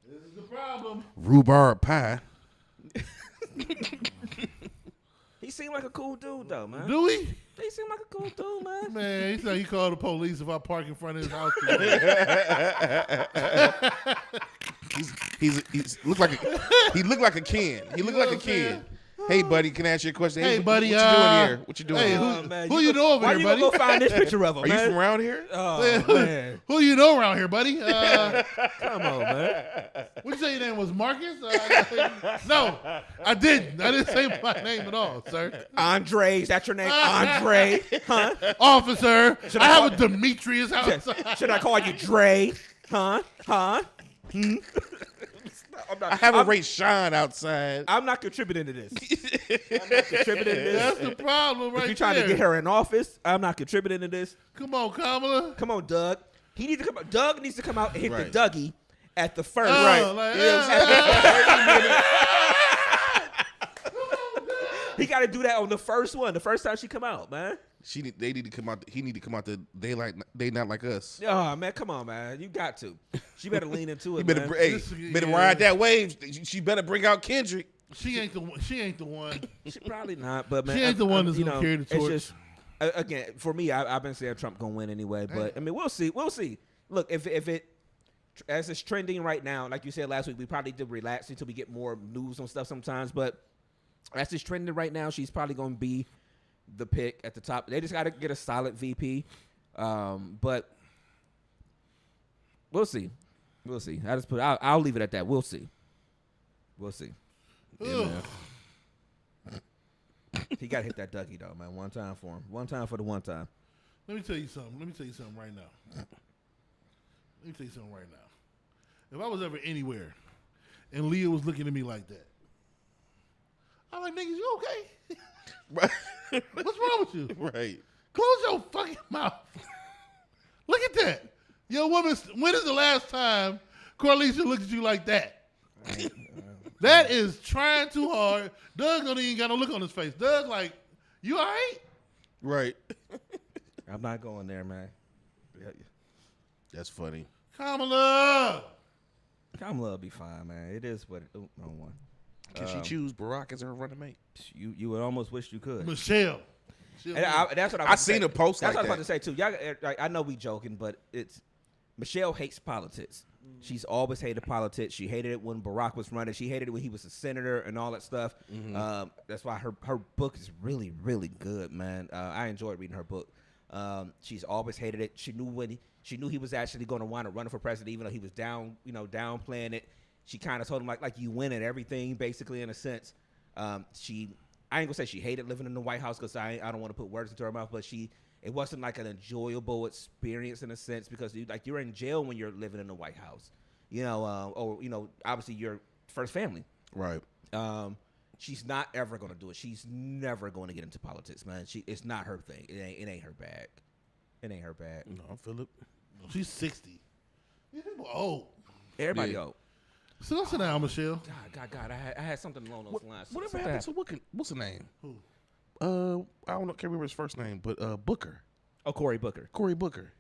This is the problem. Rhubarb pie. he seemed like a cool dude though, man. Do we? He seemed like a cool dude, man. Man, he said he called the police if I park in front of his house. He's looked like a Ken. He looked like a Ken. Hey, buddy, can I ask you a question? Hey, buddy, what you doing here? What you doing hey, here? who- Man, you know over why here, you buddy? gonna go find this picture of him, Are you man? from around here? Oh man, Who you know around here, buddy? come on, man. What you say your name was Marcus? No, I didn't. I didn't say my name at all, sir. Andre, is that your name? Andre, huh? Officer, Should I I have a Demetrius outside. Should I call you Dre? Huh? I have a Ray Sean outside. I'm not contributing to this. I'm not contributing to this. That's the problem right If you're trying there. to get her in office, I'm not contributing to this. Come on, Kamala. Come on, Doug. He needs to come. Doug needs to come out and hit Right. the Dougie at the first. Oh, like, He got to do that on the first one. The first time she come out, man. They need to come out. He need to come out the They not like us. Oh man, come on, man. You got to. She better lean into it. He better, man. better ride that wave. She better bring out Kendrick. She ain't the one. She ain't the one. She probably not, but man, She ain't the one that's you gonna know, carry the torch. It's just again for me. I've been saying Trump gonna win anyway, but I mean we'll see. We'll see. Look, if it as it's trending right now, like you said last week, we probably did relax until we get more news on stuff sometimes. But as it's trending right now, she's probably gonna be the pick at the top. They just got to get a solid VP, but we'll see. We'll see. I'll leave it at that. We'll see. We'll see. Yeah, man. He got to hit that Dougie, though, man. One time for him. One time for the one time. Let me tell you something. Right now. If I was ever anywhere and Leah was looking at me like that, I'm like, niggas, you okay? What's wrong with you? Right. Close your fucking mouth. Look at that. Yo, woman, when is the last time Corlicia looked at you like that? That is trying too hard. Doug don't even got no look on his face. Doug like, you all right? Right. I'm not going there, man. That's funny. Kamala. Kamala will be fine, man. It is what it. Oh, no one. Can she choose Barack as her running mate? You would almost wish you could. Michelle. And that's what I seen a post that's like what I was about to say too. Y'all, I know we joking, but it's Michelle hates politics. She's always hated politics. She hated it when Barack was running. She hated it when he was a senator and all that stuff. That's why her book is really, really good, man. I enjoyed reading her book. She's always hated it. She knew he was actually going to wind up running for president, even though he was downplaying it. She kind of told him like you win at everything, basically, in a sense. I ain't gonna say she hated living in the White House because I don't want to put words into her mouth, but it wasn't like an enjoyable experience in a sense because you're in jail when you're living in the White House, or obviously your first family. Right. She's not ever gonna do it. She's never going to get into politics, man. It's not her thing. It ain't her bag. It ain't her bag. No, Philip. She's 60. These people old. Everybody old. So sit down, Michelle. God, I had something along those lines. Whatever happened to what's the name? Who? I don't know. Can't remember his first name, but Booker. Oh, Cory Booker. Cory Booker.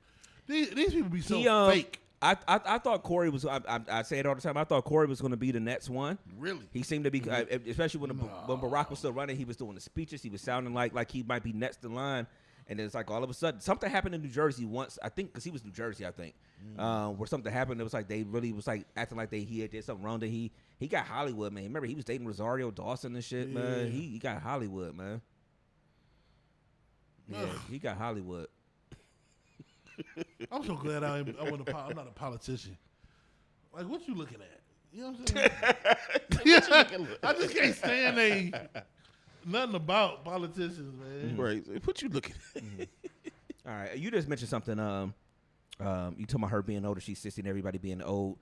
These people be so fake. I thought Cory was. I say it all the time. I thought Cory was going to be the next one. Really? He seemed to be, especially when Barack was still running. He was doing the speeches. He was sounding like he might be next in line. And it's like all of a sudden something happened in New Jersey once. I think because he was New Jersey, I think, where something happened. It was like they really was like acting like he had did something wrong. That he got Hollywood, man. Remember he was dating Rosario Dawson and shit, man. He got Hollywood, man. Yeah, he got Hollywood. I'm so glad I'm not a politician. Like, what you looking at? You know what I'm saying? I just can't stand nothing about politicians, man. Right. What you looking at? All right. You just mentioned something. You talking about her being older. She's 60 and everybody being old.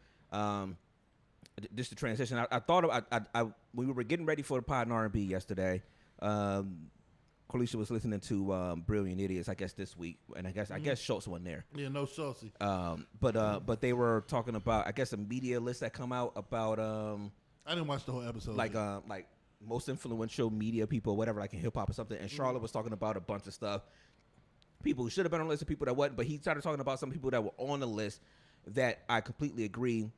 Just the transition. I thought of, when we were getting ready for the Pod and R&B yesterday, Qualisha was listening to Brilliant Idiots, I guess, this week. And I guess Schultz wasn't there. Yeah, no Schultz. But they were talking about, I guess, a media list that come out about I didn't watch the whole episode. Like most influential media people, whatever, like in hip hop or something. And Charlotte was talking about a bunch of stuff. People who should have been on the list of people that wasn't, but he started talking about some people that were on the list that I completely agree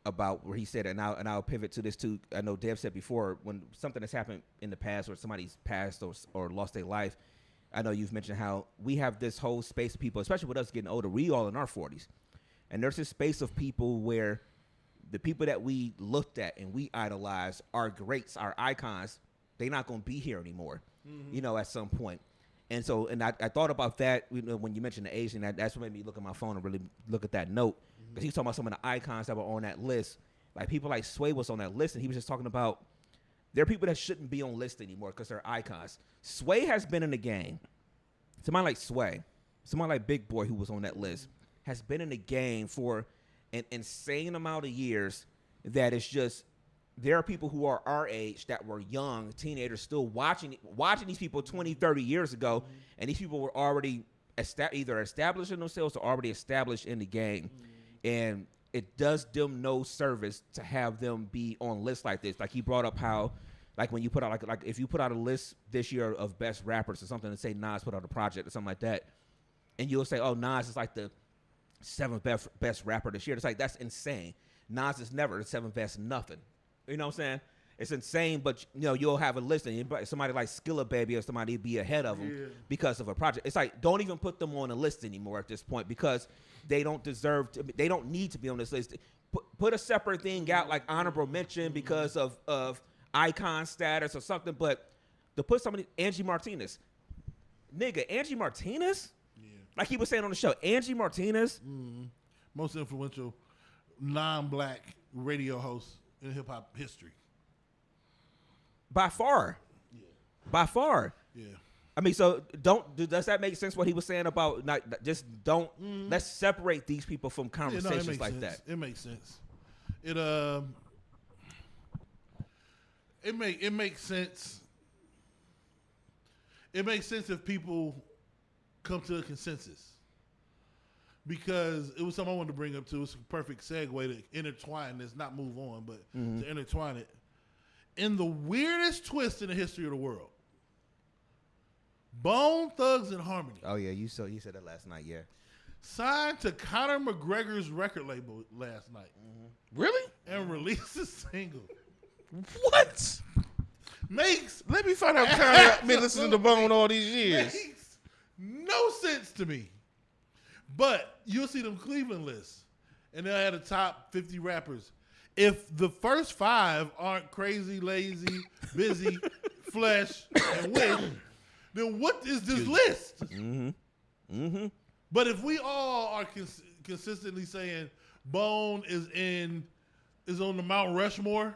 about where he said, and I'll pivot to this too. I know Dev said before, when something has happened in the past or somebody's passed or lost their life, I know you've mentioned how we have this whole space of people, especially with us getting older, we all in our 40s. And there's this space of people where the people that we looked at and we idolized, our greats, our icons, they're not going to be here anymore, at some point. And so, and I thought about that when you mentioned the Asian, that's what made me look at my phone and really look at that note. Because he was talking about some of the icons that were on that list. Like people like Sway was on that list, and he was just talking about there are people that shouldn't be on lists anymore because they're icons. Sway has been in the game. Somebody like Sway, somebody like Big Boy who was on that list, has been in the game for an insane amount of years that it's just there are people who are our age that were young, teenagers, still watching these people 20, 30 years ago, and these people were already either establishing themselves or already established in the game. And it does them no service to have them be on lists like this. Like he brought up how, like when you put out like if you put out a list this year of best rappers or something and say Nas put out a project or something like that, and you'll say, oh, Nas is like the 7th best rapper this year. It's like, that's insane. Nas is never the 7th best nothing. You know what I'm saying? It's insane, but you'll have a list and somebody like Skilla Baby or somebody be ahead of them because of a project. It's like, don't even put them on a list anymore at this point because they don't deserve to. They don't need to be on this list. Put a separate thing out like honorable mention because of icon status or something. But to put somebody, Angie Martinez, Angie Martinez, like he was saying on the show, Angie Martinez, most influential non-black radio host in hip hop history. By far. Yeah. I mean, so does that make sense what he was saying about let's separate these people from conversations like that. It makes sense. It makes sense. It makes sense if people come to a consensus. Because it was something I wanted to bring up too. It's a perfect segue to intertwine this, not move on, but to intertwine it. In the weirdest twist in the history of the world, Bone Thugs and Harmony. Oh yeah, you said that last night. Yeah, signed to Conor McGregor's record label last night. Really? And released a single. What? Makes Let me find out how I've been listening to Bone all these years. makes no sense to me. But you'll see them Cleveland lists, and they'll have the top 50 rappers. If the first 5 aren't Crazy, Lazy, Busy, Flesh, and Wish, then what is this list? But if we all are consistently saying Bone is on the Mount Rushmore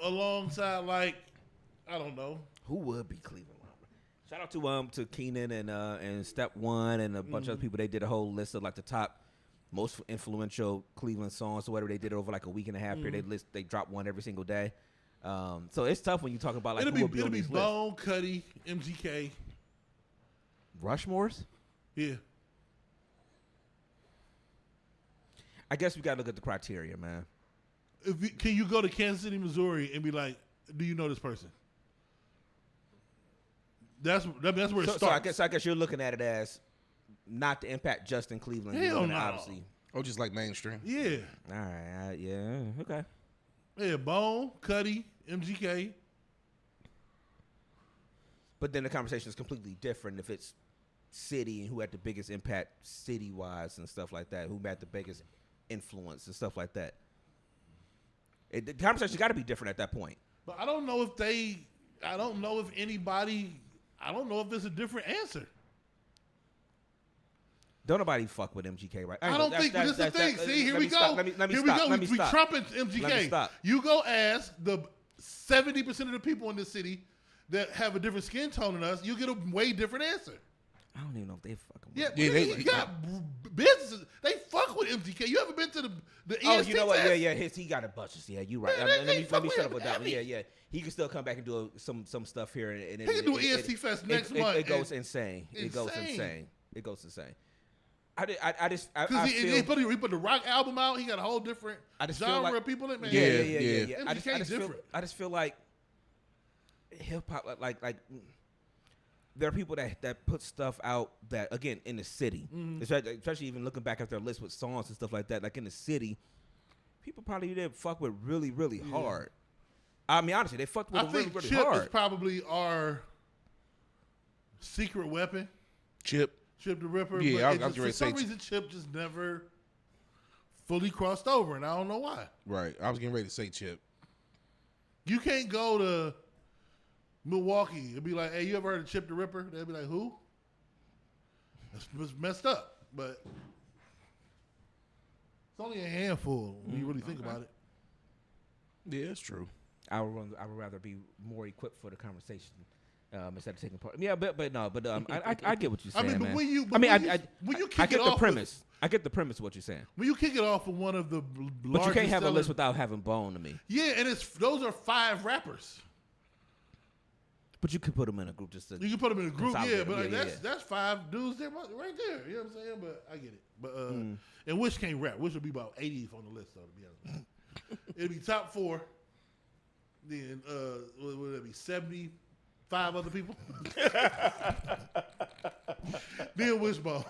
alongside, like, I don't know. Who would be Cleveland? Shout out to Keenan and Step One and a bunch of other people. They did a whole list of like the top most influential Cleveland songs or whatever. They did it over like a week and a half period. They drop one every single day. So it's tough when you talk about like who will be on these lists. Bone, Cuddy, MGK. Rushmores? Yeah. I guess we got to look at the criteria, man. Can you go to Kansas City, Missouri, and be like, "Do you know this person?" That's where it starts. So I guess you're looking at it as not the impact just in Cleveland. Hell no. Obviously. Oh, just like mainstream. Yeah. All right. Yeah. Okay. Yeah. Bone, Cuddy, MGK. But then the conversation is completely different if it's city and who had the biggest impact city-wise and stuff like that. Who had the biggest influence and stuff like that. The conversation got to be different at that point. But I don't know if there's a different answer. Don't nobody fuck with MGK, right? I don't think this is the thing. See, here we go. Let me Here stop. we go. We trumpet Let me MGK. stop. You go ask the 70% of the people in this city that have a different skin tone than us, you get a way different answer. I don't even know if they fucking. Yeah, they got businesses. They fuck with MGK. You ever been to the EST Oh, you know what? test? Yeah. He got a bunch. Yeah, you right. Yeah, Let me fuck shut up with with that one. heavy. Yeah. He can still come back and do some stuff here. And He can do an EST Fest next month. It goes insane. It goes insane. I just Because he feel. put the rock album out. He got a whole different Feel genre like- of people in it, man. Yeah. MGK I just feel like hip hop, like there are people that put stuff out that, again, in the city, especially even looking back at their list with songs and stuff like that, like in the city, people probably did fuck with really, really hard. I mean, honestly, they fucked with I it really, think really Chip hard. is probably our secret weapon. Chip the Ripper. Yeah, but for some reason, Chip just never fully crossed over, and I don't know why. Right. I was getting ready to say Chip. You can't go to Milwaukee and be like, "Hey, you ever heard of Chip the Ripper?" They'll be like, "Who?" That's messed up, but it's only a handful when you really think about it. Yeah, that's true. I would rather be more equipped for the conversation instead of taking part. Yeah, but I get what you're saying, I mean, but man. when you I kick get it the off premise. I get the premise of what you're saying. when you kick it off with one of the largest But you can't have a sellers- list without having Bone to me. Yeah, and those are 5 rappers. But you could put them in a group just to. You can put them in a group, Consolidate yeah, but them, like that's 5 dudes there right there. You know what I'm saying? But I get it. But and Wish can't rap. Wish would be about 80th on the list, though. To be honest, it'd be top 4. Then what would it be? 75 other people. Then Wishbone.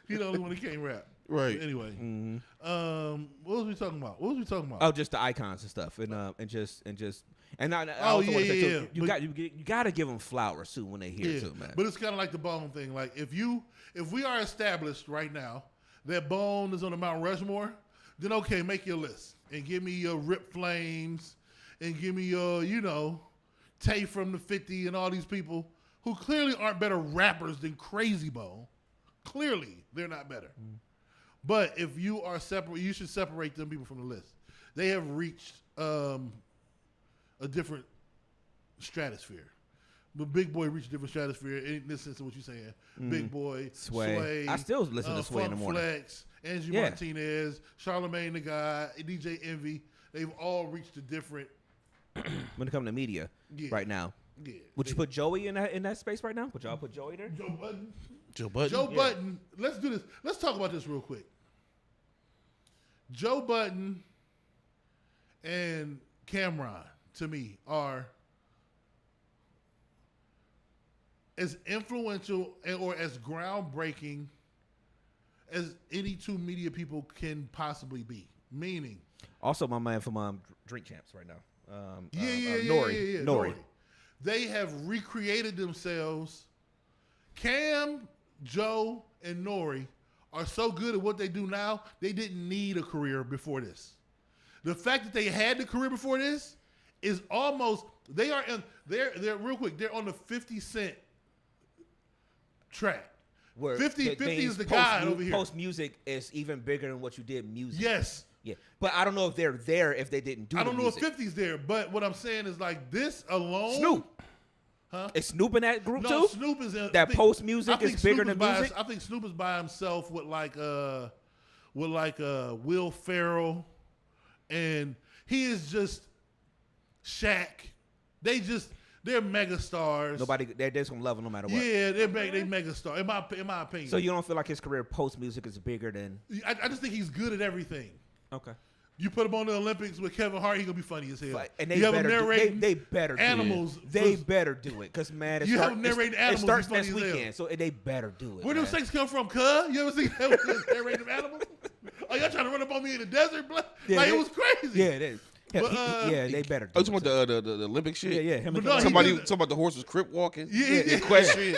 He the only one that can't rap. Right. Anyway, what was we talking about? Oh, just the icons and stuff, and I Oh, also want to say yeah. too, you got to give them flowers too when they hear too, man. But it's kind of like the Bone thing. Like if we are established right now that Bone is on the Mount Rushmore, then okay, make your list and give me your Rip Flames and give me your Tay from the 50 and all these people who clearly aren't better rappers than Crazy Bone. Clearly, they're not better. But if you are separate, you should separate them people from the list. They have reached a different stratosphere. But Big Boy reached a different stratosphere in this sense of what you're saying. Big Boy, Sway. I still listen to Sway in the morning. Flex, Angie Martinez, Charlamagne the God, DJ Envy. They've all reached a different. When it comes to media, right now, would you put Joey in that space right now? Would y'all put Joey there? Joe Budden. Joe Budden. Let's do this. Let's talk about this real quick. Joe Budden and Cameron, to me, are as influential or as groundbreaking as any 2 media people can possibly be. Meaning, Also, my man from Drink Champs right now. Nori. They have recreated themselves. Cam, Joe, and Nori are so good at what they do now, they didn't need a career before this. The fact that they had the career before this is almost, they're real quick, they're on the 50 Cent track. Where 50 is the guy over here. Post music is even bigger than what you did music. Yes. Yeah. But I don't know if they're there if they didn't do I don't know music. if 50's there, but what I'm saying is like this alone. Snoop. Huh? Is Snoop in that group No, too? Snoop is in That post music is bigger than music. I think Snoop is by himself with Will Ferrell, and he is just Shaq. They're mega stars. They're just gonna love him no matter what. Yeah, they're mega stars in my opinion. So you don't feel like his career post music is bigger than? I just think he's good at everything. Okay. You put him on the Olympics with Kevin Hart, he's gonna be funny as hell. And they you have better him narrating they better animals. Do it. They better do it because man, You have him narrating animals, It starts he's funny next as hell. weekend, so they better do it. Where them snakes come from, cuz? You ever see that narrating animals? Oh, y'all trying to run up on me in the desert? Yeah, it was crazy. Yeah, it is. But, they better do Oh, it. you talking about the Olympic shit? Yeah. Him and But no, Somebody talking about the horse was crip walking? Yeah. Equestrian.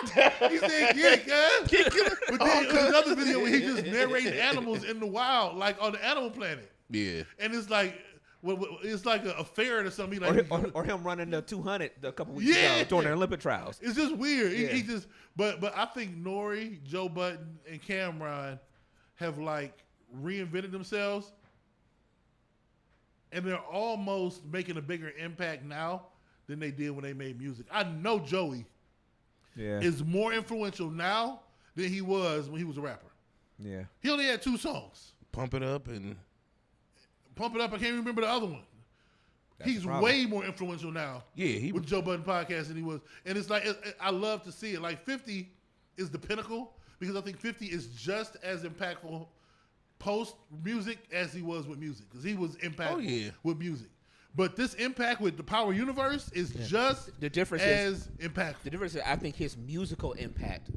He said, "Get it, cuz." But then there's another video where he just narrating animals in the wild, like on the Animal Planet. Yeah. And it's like a ferret or something. Like, or him running the 200 a couple weeks ago during the Olympic trials. It's just weird. Yeah. He just, but I think Nori, Joe Budden, and Cameron have like reinvented themselves, and they're almost making a bigger impact now than they did when they made music. I know Joey is more influential now than he was when he was a rapper. Yeah. He only had 2 songs. Pump It Up and... Pump It Up, I can't remember the other one. He's way more influential now. Yeah, with Joe Budden podcast than he was. And it's like, I love to see it. Like 50 is the pinnacle because I think 50 is just as impactful post music as he was with music because he was impactful with music. But this impact with the Power Universe is just the difference as impactful. The difference is I think his musical impact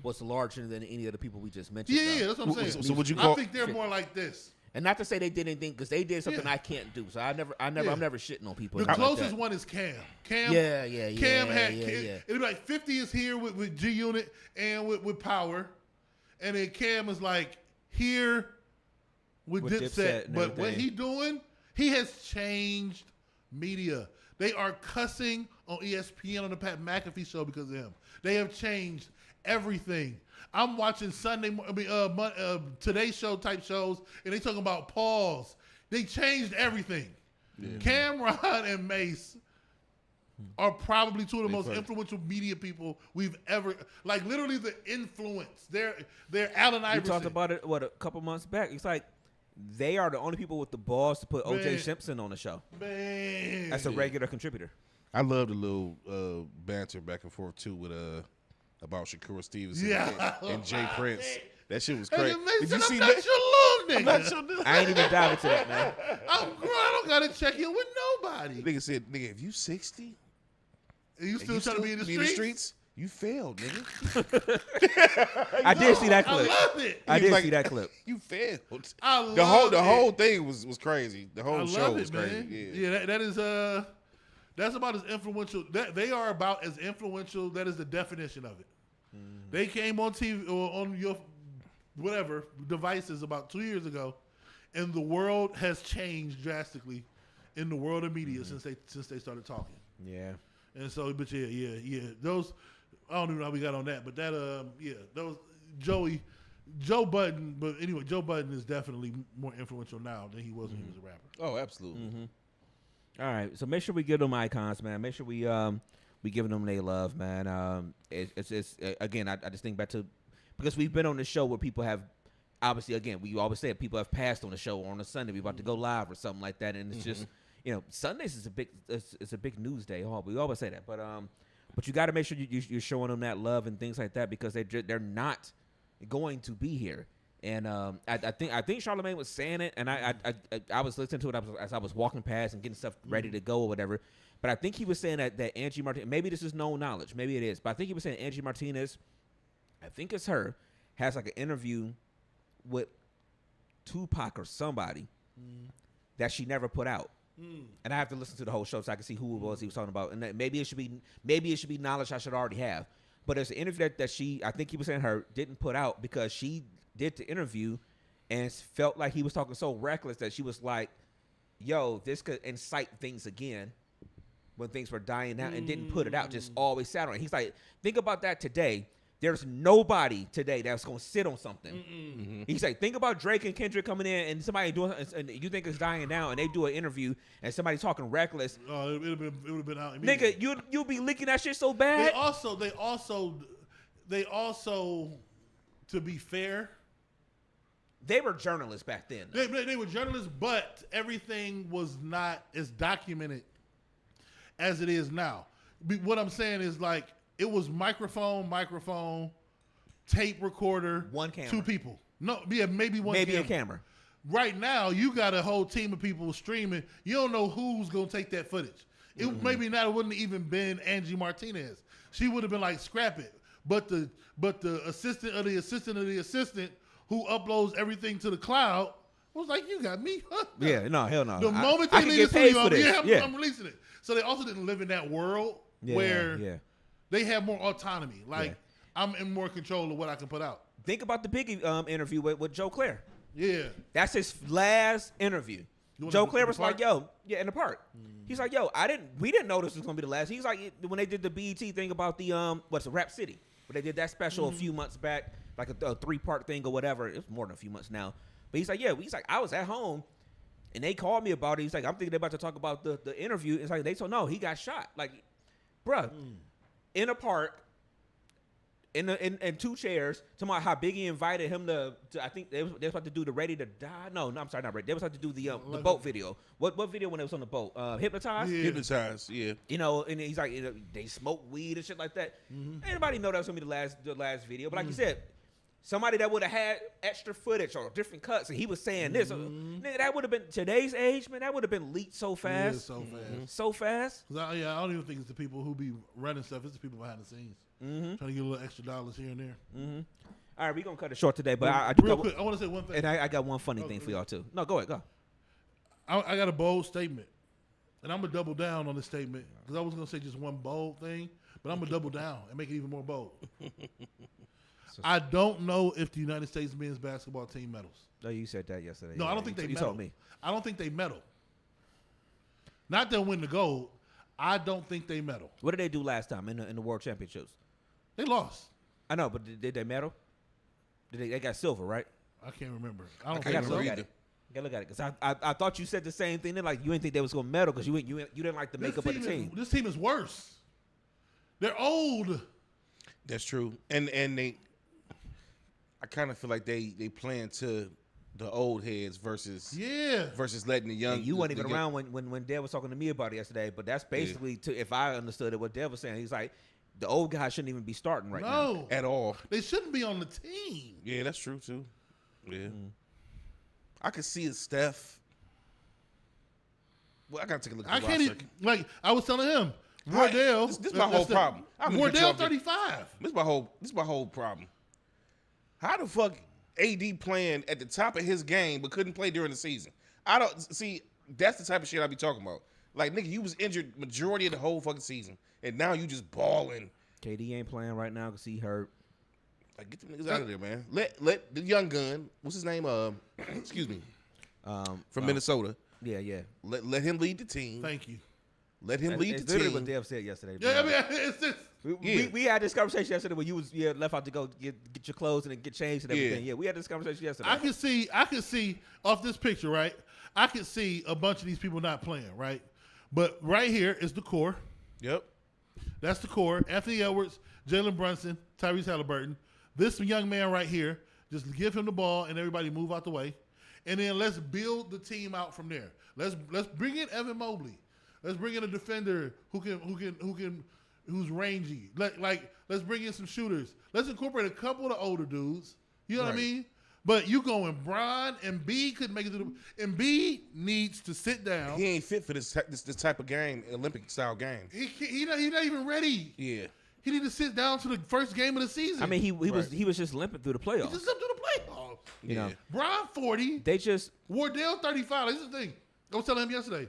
was larger than any of the people we just mentioned. Yeah, that's what I'm saying. So would you call? I think they're more like this. And not to say they did anything because they did something I can't do. So I'm never shitting on people. The closest one is Cam. Cam had. It'd be like 50 is here with G Unit and with Power, and then Cam is like here with Dipset. But what he doing? He has changed media. They are cussing on ESPN on the Pat McAfee show because of him. They have changed everything. I'm watching Today Show type shows, and they talking about pause. They changed everything. Yeah. Cameron and Mace are probably 2 of the most influential media people we've ever, like literally the influence. They're Allen Iverson. We talked about it, a couple months back. It's like they are the only people with the balls to put O.J. Simpson on the show. Man. As a regular contributor. I love the little banter back and forth too with about Shakur Stevenson and Jay Prince. That shit was crazy. Did you see that? Your little nigga. I ain't even dive into that, man. I'm grown. I don't gotta check in with nobody. Nigga said, "Nigga, if you 60, and you still trying to be in the streets, you failed, nigga." I did see that clip. I love it. I did see that clip. You failed. I love the whole thing was crazy. The whole show was crazy. Man. Yeah, that is that's about as influential. They are about as influential. That is the definition of it. They came on TV or on your whatever devices about 2 years ago, and the world has changed drastically in the world of media since they started talking. Yeah. And so, but yeah. Those I don't even know how we got on that, but that those Joe Budden. But anyway, Joe Budden is definitely more influential now than he was when he was a rapper. Oh, absolutely. Mm-hmm. All right, so make sure we give them icons, man. Make sure we giving them their love, man. It's again, I just think back to because we've been on the show where people have obviously again we always say people have passed on the show or on a Sunday we about to go live or something like that, and it's just Sundays is a big news day. We always say that, but you got to make sure you're showing them that love and things like that because they're not going to be here. And I think Charlamagne was saying it, and I was listening to it as I was walking past and getting stuff ready to go or whatever. But I think he was saying that Angie Martinez, maybe this is known knowledge, maybe it is, but I think he was saying Angie Martinez, I think it's her, has like an interview with Tupac or somebody, that she never put out. And I have to listen to the whole show so I can see who it was he was talking about. And that maybe it should be knowledge I should already have. But there's an interview that she, I think he was saying her, didn't put out because she did the interview and felt like he was talking so reckless that she was like, yo, this could incite things again when things were dying out, and didn't put it out, just always sat on it. He's like, think about that today. There's nobody today that's going to sit on something. He's like, think about Drake and Kendrick coming in and somebody doing, and you think it's dying now, and they do an interview and somebody talking reckless. Oh, it would have been out immediately. Nigga, you'll be leaking that shit so bad. They also, to be fair, they were journalists back then. They were journalists, but everything was not as documented as it is now. What I'm saying is, like, it was microphone, tape recorder, one camera, 2 people. No, yeah, maybe one. Maybe a camera. Right now, you got a whole team of people streaming. You don't know who's gonna take that footage. It maybe not. It wouldn't even been Angie Martinez. She would have been like, scrap it. But the assistant of the assistant of the assistant who uploads everything to the cloud was like, you got me. Yeah, no, hell no. The moment I they can leave get paid the for studio, this. I'm releasing it. So they also didn't live in that world where they have more autonomy. Like, I'm in more control of what I can put out. Think about the Biggie interview with Joe Clair. Yeah. That's his last interview. Joe Clair was like, yo, in the park. He's like, yo, we didn't know this was going to be the last. He's like, when they did the BET thing about the, Rap City, where they did that special a few months back, like a 3-part thing or whatever. It's more than a few months now. But he's like, I was at home, and they called me about it. He's like, I'm thinking they're about to talk about the interview. It's like, they told, no, he got shot. Like, bruh, in a park, in 2 chairs, talking about how Biggie invited him to I think they was about to do the Ready to Die. No, I'm sorry, not Ready. They was about to do the boat video. What video when they was on the boat? Hypnotized? Yeah. Hypnotized, yeah. You know, and he's like, they smoke weed and shit like that. Anybody know that was gonna be the last video? But like you said, somebody that would have had extra footage or different cuts, and he was saying this. Nigga, that would have been today's age, man. That would have been leaked so fast. Yeah, so fast. So fast. I don't even think it's the people who be running stuff. It's the people behind the scenes. Trying to get a little extra dollars here and there. All right, we're going to cut it short today, but real quick, I want to say one thing. And I got one funny thing for y'all, too. No, go ahead, go. I got a bold statement, and I'm going to double down on this statement because I was going to say just one bold thing, but I'm going to double down and make it even more bold. I don't know if the United States men's basketball team medals. No, you said that yesterday. No, I don't think they medal. You told me. I don't think they medal. Not they'll win the gold. I don't think they medal. What did they do last time in the World Championships? They lost. I know, but did they medal? They got silver, right? I can't remember. I gotta look at it. Gotta look at it because I thought you said the same thing. Then like you didn't think they was gonna medal because you didn't like the makeup of the team. This team is worse. They're old. That's true, and they. I kind of feel like they playing to the old heads versus letting the young. And you weren't even around when Dev was talking to me about it yesterday, but that's basically if I understood it, what Dev was saying. He's like, the old guys shouldn't even be starting right now at all. They shouldn't be on the team. Yeah, that's true too. Yeah, I could see it, Steph. Well, I gotta take a look at the roster. Like I was telling him, Wardell. This is my whole problem. Wardell 35. This is my whole problem. How the fuck AD playing at the top of his game but couldn't play during the season? I don't see. That's the type of shit I be talking about. Like, nigga, you was injured majority of the whole fucking season, and now you just balling. KD ain't playing right now because he hurt. Like, get them niggas out of there, man. Let the young gun, what's his name? Excuse me, from Minnesota. Yeah. Let him lead the team. Thank you. Let him lead the team. Literally what Dev said yesterday. Yeah, I mean, it's just. We had this conversation yesterday when you was left out to go get your clothes and get changed and everything. Yeah, we had this conversation yesterday. I could see off this picture, right? I could see a bunch of these people not playing, right? But right here is the core. Yep. That's the core. Anthony Edwards, Jalen Brunson, Tyrese Halliburton. This young man right here, just give him the ball and everybody move out the way. And then let's build the team out from there. Let's bring in Evan Mobley. Let's bring in a defender who's rangy. Let's bring in some shooters. Let's incorporate a couple of the older dudes. You know what I mean? But you going Bron and Embiid couldn't make it to the. Embiid needs to sit down. He ain't fit for this type of game, Olympic style game. He not even ready. Yeah. He need to sit down to the first game of the season. I mean, he was just limping through the playoffs. He just limped through the playoffs. You know, Bron 40. They just Wardell 35. This is the thing. I was telling him yesterday.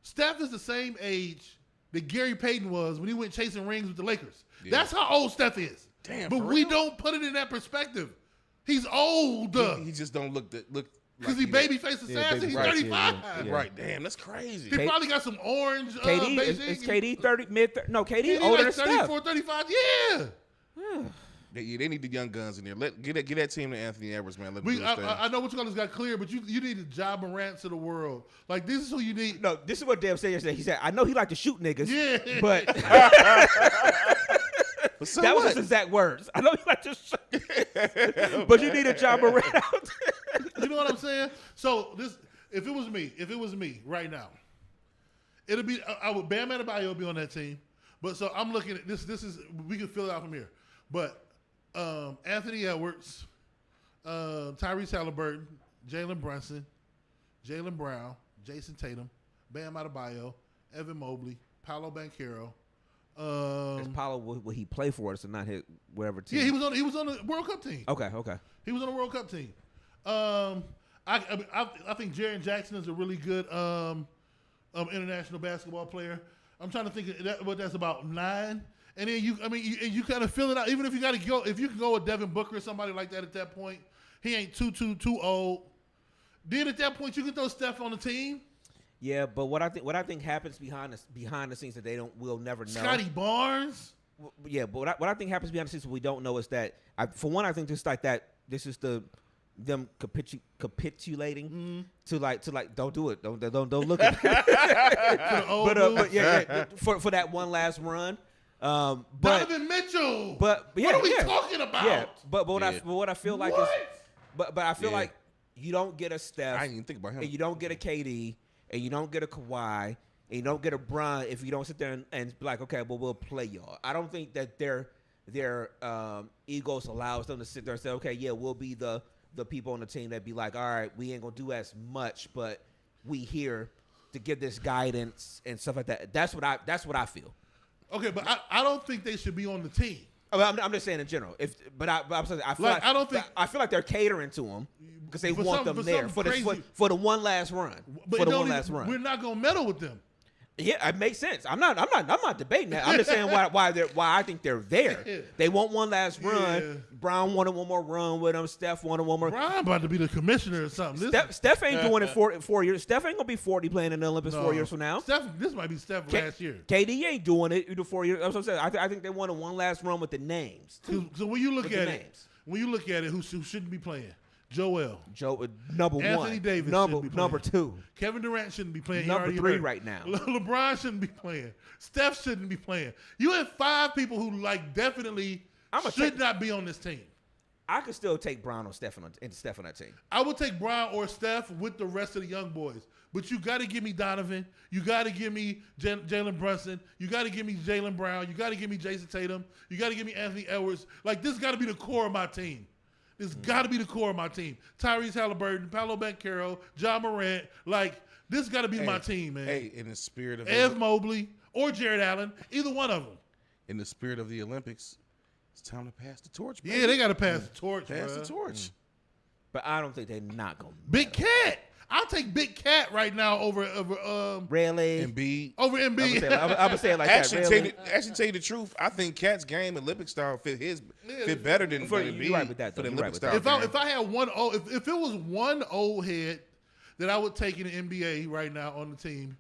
Steph is the same age that Gary Payton was when he went chasing rings with the Lakers. Yeah. That's how old Steph is. Damn, but we don't put it in that perspective. He's old. He just don't look because he baby-faced assassin. He's 35. Yeah. Right. Damn, that's crazy. He probably got some orange. KD is KD 30 mid? No, KD older like than 34, Steph. 35. Yeah. They need the young guns in there. Get that team to Anthony Edwards, man. I know what you guys got clear, but you need a Ja Morant to the world. Like, this is who you need. No, this is what Deb said yesterday. He said, I know he like to shoot niggas. Yeah. But so that what? was his exact words. I know he like to shoot. But you need a Ja Morant out. You know what I'm saying? So if it was me right now, it'll be Bam Adebayo would be on that team. But so I'm looking at this. This is, we can fill it out from here. But Anthony Edwards, Tyrese Halliburton, Jalen Brunson, Jaylen Brown, Jason Tatum, Bam Adebayo, Evan Mobley, Paolo Banchero. Is Paolo, will he play for us and not hit wherever team? Yeah, he was on the World Cup team. Okay. He was on the World Cup team. I think Jaren Jackson is a really good international basketball player. I'm trying to think that's about 9. And then you kind of fill it out. Even if you got to go, if you can go with Devin Booker or somebody like that at that point, he ain't too old. Then at that point, you can throw Steph on the team. Yeah, but what I think happens behind the scenes that we'll never know. Scotty Barnes. Yeah, but what I think happens behind the scenes we don't know is that for one, I think just like that. This is them capitulating to like don't do it. Don't look at it. But yeah, for that one last run. Donovan Mitchell. But yeah, what are we talking about? Yeah, but what I feel like is, but I feel like you don't get a Steph. I didn't even think about him. And you don't get a KD, and you don't get a Kawhi, and you don't get a Bron if you don't sit there and be like, okay, well, we'll play y'all. I don't think that their egos allows them to sit there and say, okay, yeah, we'll be the people on the team that be like, all right, we ain't gonna do as much, but we here to give this guidance and stuff like that. That's what I feel. Okay, but I don't think they should be on the team. I'm just saying in general. I feel like they're catering to them because they want them there for the one last run. We're not gonna meddle with them. Yeah, it makes sense. I'm not debating that. I'm just saying why I think they're there. Yeah. They want one last run. Yeah. Brown wanted one more run with them. Steph wanted one more. Brown about to be the commissioner or something. Steph ain't doing it for 4 years. Steph ain't gonna be 40 playing in the Olympics 4 years from now. This might be Steph last year. KD ain't doing it either 4 years. That's what I'm saying. I think they wanted one last run with the names. So when you look at it, who shouldn't be playing? Joe, number Anthony 1. Anthony Davis number 2. Kevin Durant shouldn't be playing. Number 3 right now. LeBron shouldn't be playing. Steph shouldn't be playing. You have 5 people who definitely should not be on this team. I could still take Brown or Steph on that team. I would take Brown or Steph with the rest of the young boys. But you got to give me Donovan. You got to give me Jalen Brunson. You got to give me Jaylen Brown. You got to give me Jason Tatum. You got to give me Anthony Edwards. This got to be the core of my team. This got to be the core of my team. Tyrese Halliburton, Paolo Banchero, Ja Morant. This got to be my team, man. Hey, in the spirit of Ev Mobley or Jared Allen, either one of them. In the spirit of the Olympics, it's time to pass the torch, baby. Yeah, they got to pass the torch, Pass the torch. But I don't think they're not going to. Big Cat. I'll take Big Cat right now over Rayleigh. Embiid. Over Embiid. I would say it like actually, that. tell you the truth, I think Cat's game Olympic style fit better than Embiid. You're right with that, though. For the You're Olympic right with style. If I had if it was one old head that I would take in the NBA right now on the team,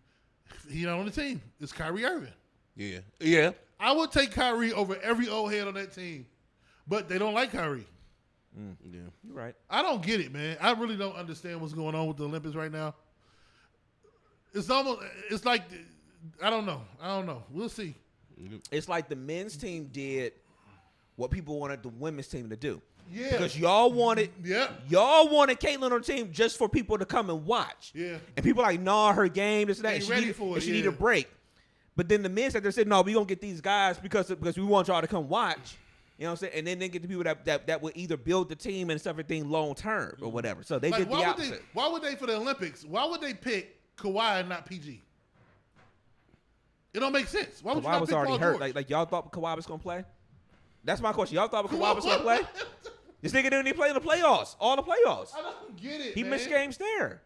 he not on the team. It's Kyrie Irving. Yeah. I would take Kyrie over every old head on that team, but they don't like Kyrie. Yeah, you're right. I don't get it, man. I really don't understand what's going on with the Olympics right now. It's like, I don't know. We'll see. It's like the men's team did what people wanted the women's team to do. Yeah. Because y'all wanted Caitlyn on the team just for people to come and watch. Yeah. And people like, nah, her game, this and that. Ain't ready for it. She need a break. But then the men said, no, we gonna get these guys because we want y'all to come watch. You know what I'm saying? And then they get the people that would either build the team and stuff everything long term or whatever. So they did the opposite. Why would they for the Olympics? Why would they pick Kawhi and not PG? It don't make sense. Why would you not was pick already Paul hurt. George? Like y'all thought Kawhi was gonna play? That's my question. Y'all thought Kawhi was gonna play? This nigga didn't even play in the playoffs. All the playoffs. I don't get it. He man. missed games there.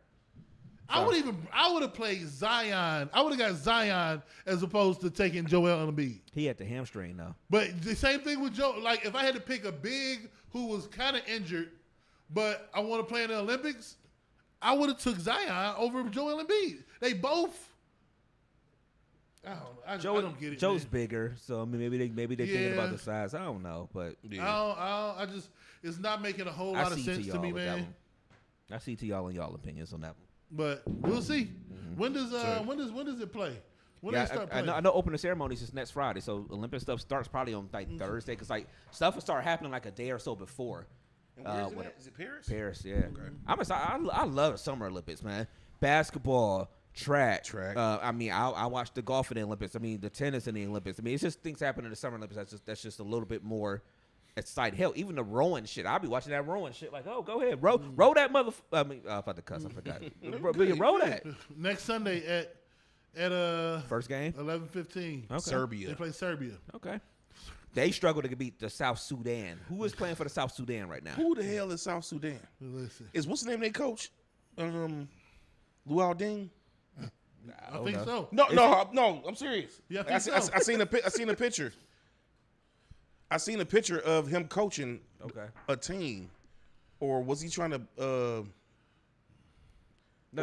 I would have played Zion. I would have got Zion as opposed to taking Joel Embiid. He had the hamstring though. But the same thing with Joe. Like if I had to pick a big who was kind of injured, but I want to play in the Olympics, I would have took Zion over Joel Embiid. They both. I don't get it. Joe's man. bigger, so I mean maybe they're thinking about the size. I don't know, but I just it's not making a whole lot of sense to me, man. I see to y'all and y'all opinions on that one. But we'll see. When does it play? When they start playing? I know opening ceremonies is next Friday, so Olympic stuff starts probably on like Thursday, because like stuff will start happening like a day or so before. And where's it at? Is it Paris? Paris, yeah. Okay. I'm excited. I love the Summer Olympics, man. Basketball, track. I mean, I watch the golf in the Olympics. I mean, the tennis in the Olympics. I mean, it's just things happen in the Summer Olympics. That's just a little bit more exciting. Hell, even the rowing shit. I'll be watching that rowing shit like, oh, go ahead, row that motherfucker. I mean, I about to cuss. I forgot. row that next Sunday at first game 11:15. Okay. Serbia. They play Serbia. Okay. They struggle to beat the South Sudan. Who is playing for the South Sudan right now? Who the hell is South Sudan? Listen. Is what's the name of their coach? Luau Ding. I think so. No. I'm serious. Yeah, I seen a picture. I seen a picture of him coaching a team, or was he trying to? No,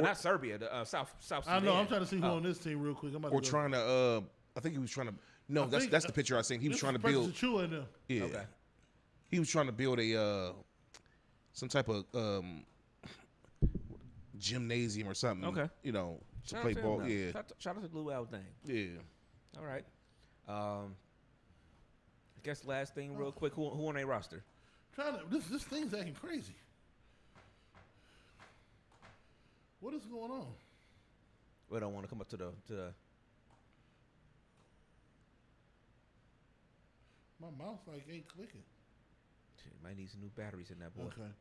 not Serbia. The South Sudan. I know. I'm trying to see who on this team real quick. Trying to. I think he was trying to. No, that's the picture I seen. He was trying to build. In them. Yeah. Okay. He was trying to build a some type of gymnasium or something. Okay. You know, to play ball. Yeah. Shout out to Luau Dang. Yeah. All right. I guess last thing real quick, who on their roster? This thing's acting crazy. What is going on? We don't want to come up to the my mouse like ain't clicking. Shit, might need some new batteries in that boy. Okay.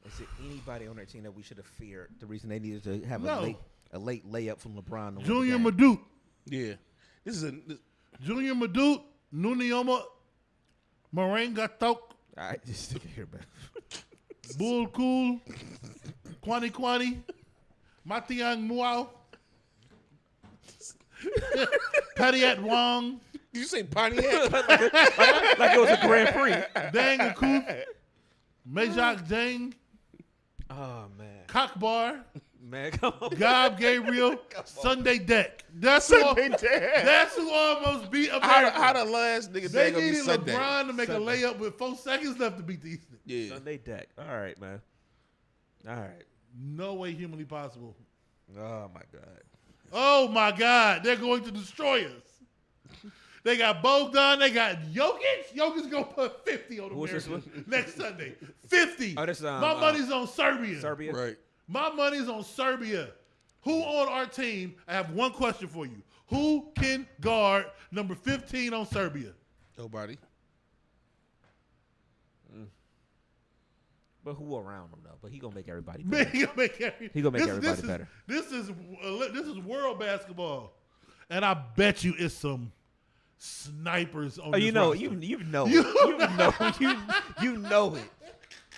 Is there anybody on their team that we should have feared? The reason they needed to have a late layup from LeBron. Junior Madut. Yeah. This is Junior Madut, Nunioma, Morenga Tok. All right, just stick it here, man. Bull Cool, Kwani, Matiang Muao, Patiat Wong. Did you say Pontiac? like it was a Grand Prix. Dang Akuf, Majak Dang. Oh, man. Cockbar. Man, come on. Gob Gabriel, Sunday Deck. That's who almost beat America. How the last nigga they gonna needed be Sunday? LeBron to make a layup with 4 seconds left to beat these niggas. Yeah. Sunday Deck. All right, man. All right. No way humanly possible. Oh, my God. Oh, my God. They're going to destroy us. They got Bogdan. They got Jokic. Jokic's going to put 50 on America next Sunday. 50. Oh, this, my money's on Serbia. Serbia? Right. My money's on Serbia. Who on our team? I have one question for you. Who can guard number 15 on Serbia? Nobody. But who around him, though? But he going to make everybody better. He gonna make everybody better. This is world basketball. And I bet you it's some snipers on this roster. You know it.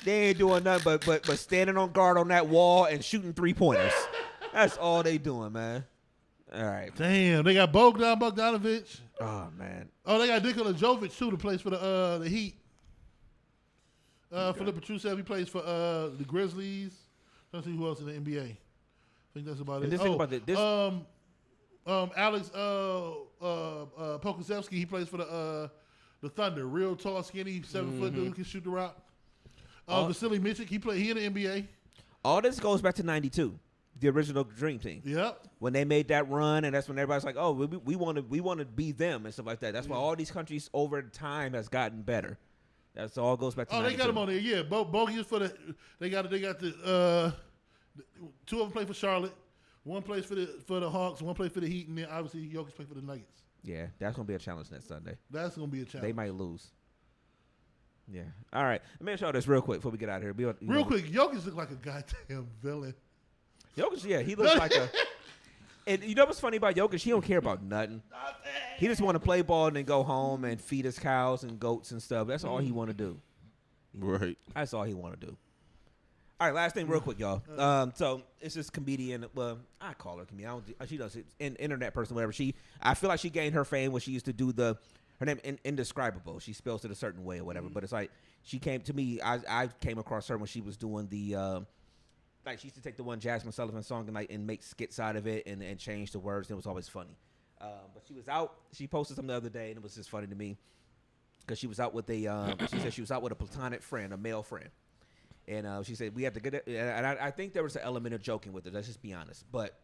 They ain't doing nothing but standing on guard on that wall and shooting 3-pointers. That's all they doing, man. All right. Damn, they got Bogdanovic. Oh, man. Oh, they got Nikola Jovic, too, that plays for the Heat. Philip Petrusev, he plays for the Grizzlies. Let's see who else in the NBA. I think that's about it. Think about this. Alex Pokusevsky, he plays for the Thunder. Real tall, skinny, 7-foot dude, can shoot the rock. Vasily Mitchell, he in the NBA. All this goes back to 92, the original Dream Team. Yep. When they made that run, and that's when everybody's like, oh, we want to be them and stuff like that. That's why all these countries over time has gotten better. That's all goes back to 92. They got him on there, yeah. Bogey's for the they got the 2 of them play for Charlotte. One plays for the Hawks, one plays for the Heat, and then obviously Jokic plays for the Nuggets. Yeah, that's gonna be a challenge next Sunday. That's gonna be a challenge. They might lose. Yeah. All right. Let me show you this real quick before we get out of here. Real quick, Jokic looks like a goddamn villain. Jokic, yeah, he looks like a. And you know what's funny about Jokic? He don't care about nothing. He just want to play ball and then go home and feed his cows and goats and stuff. That's all he want to do. Right. That's all he want to do. All right, last thing real quick, y'all. So it's this comedian. Well, I call her comedian. She does it. An internet person, whatever. I feel like she gained her fame when she used to do her name Indescribable. She spells it a certain way or whatever. But it's like she came to me. I came across her when she was doing the like she used to take the one Jasmine Sullivan song and make skits out of it and change the words. And it was always funny. But she was out. She posted something the other day and it was just funny to me because she was out with she said she was out with a platonic friend, a male friend. And she said we have to get it. And I think there was an element of joking with it. Let's just be honest. But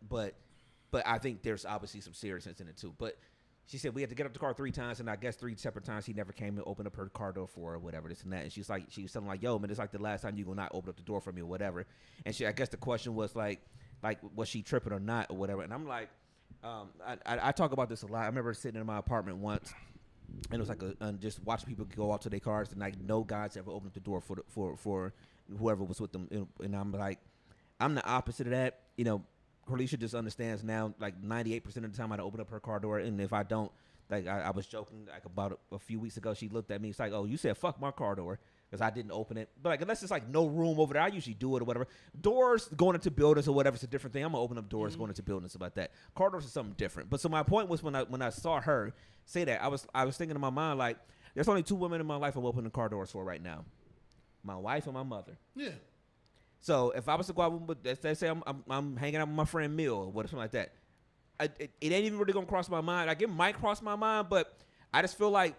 I think there's obviously some seriousness in it too. But she said we had to get up the car 3 times, and I guess 3 separate times he never came and opened up her car door for her or whatever, this and that. And she was telling like, yo, man, it's like the last time you will not open up the door for me or whatever. And I guess the question was like was she tripping or not or whatever. And I'm like, I talk about this a lot. I remember sitting in my apartment once. And it was like just watching people go out to their cars, and like no guys ever opened up the door for whoever was with them. And I'm like, I'm the opposite of that. You know, Carlisha just understands now. Like 98% of the time, I'd open up her car door, and if I don't, like I was joking like about a few weeks ago. She looked at me. It's like, oh, you said fuck my car door because I didn't open it. But like unless it's like no room over there, I usually do it or whatever. Doors going into buildings or whatever, it's a different thing. I'm gonna open up doors going into buildings, stuff like that. Car doors is something different. But so my point was when I saw her say that, I was thinking in my mind like, there's only 2 women in my life I'm opening car doors for right now, my wife and my mother. Yeah. So if I was to go out with, let's say I'm hanging out with my friend Mill or something like that, it ain't even really gonna cross my mind. Like it might cross my mind, but I just feel like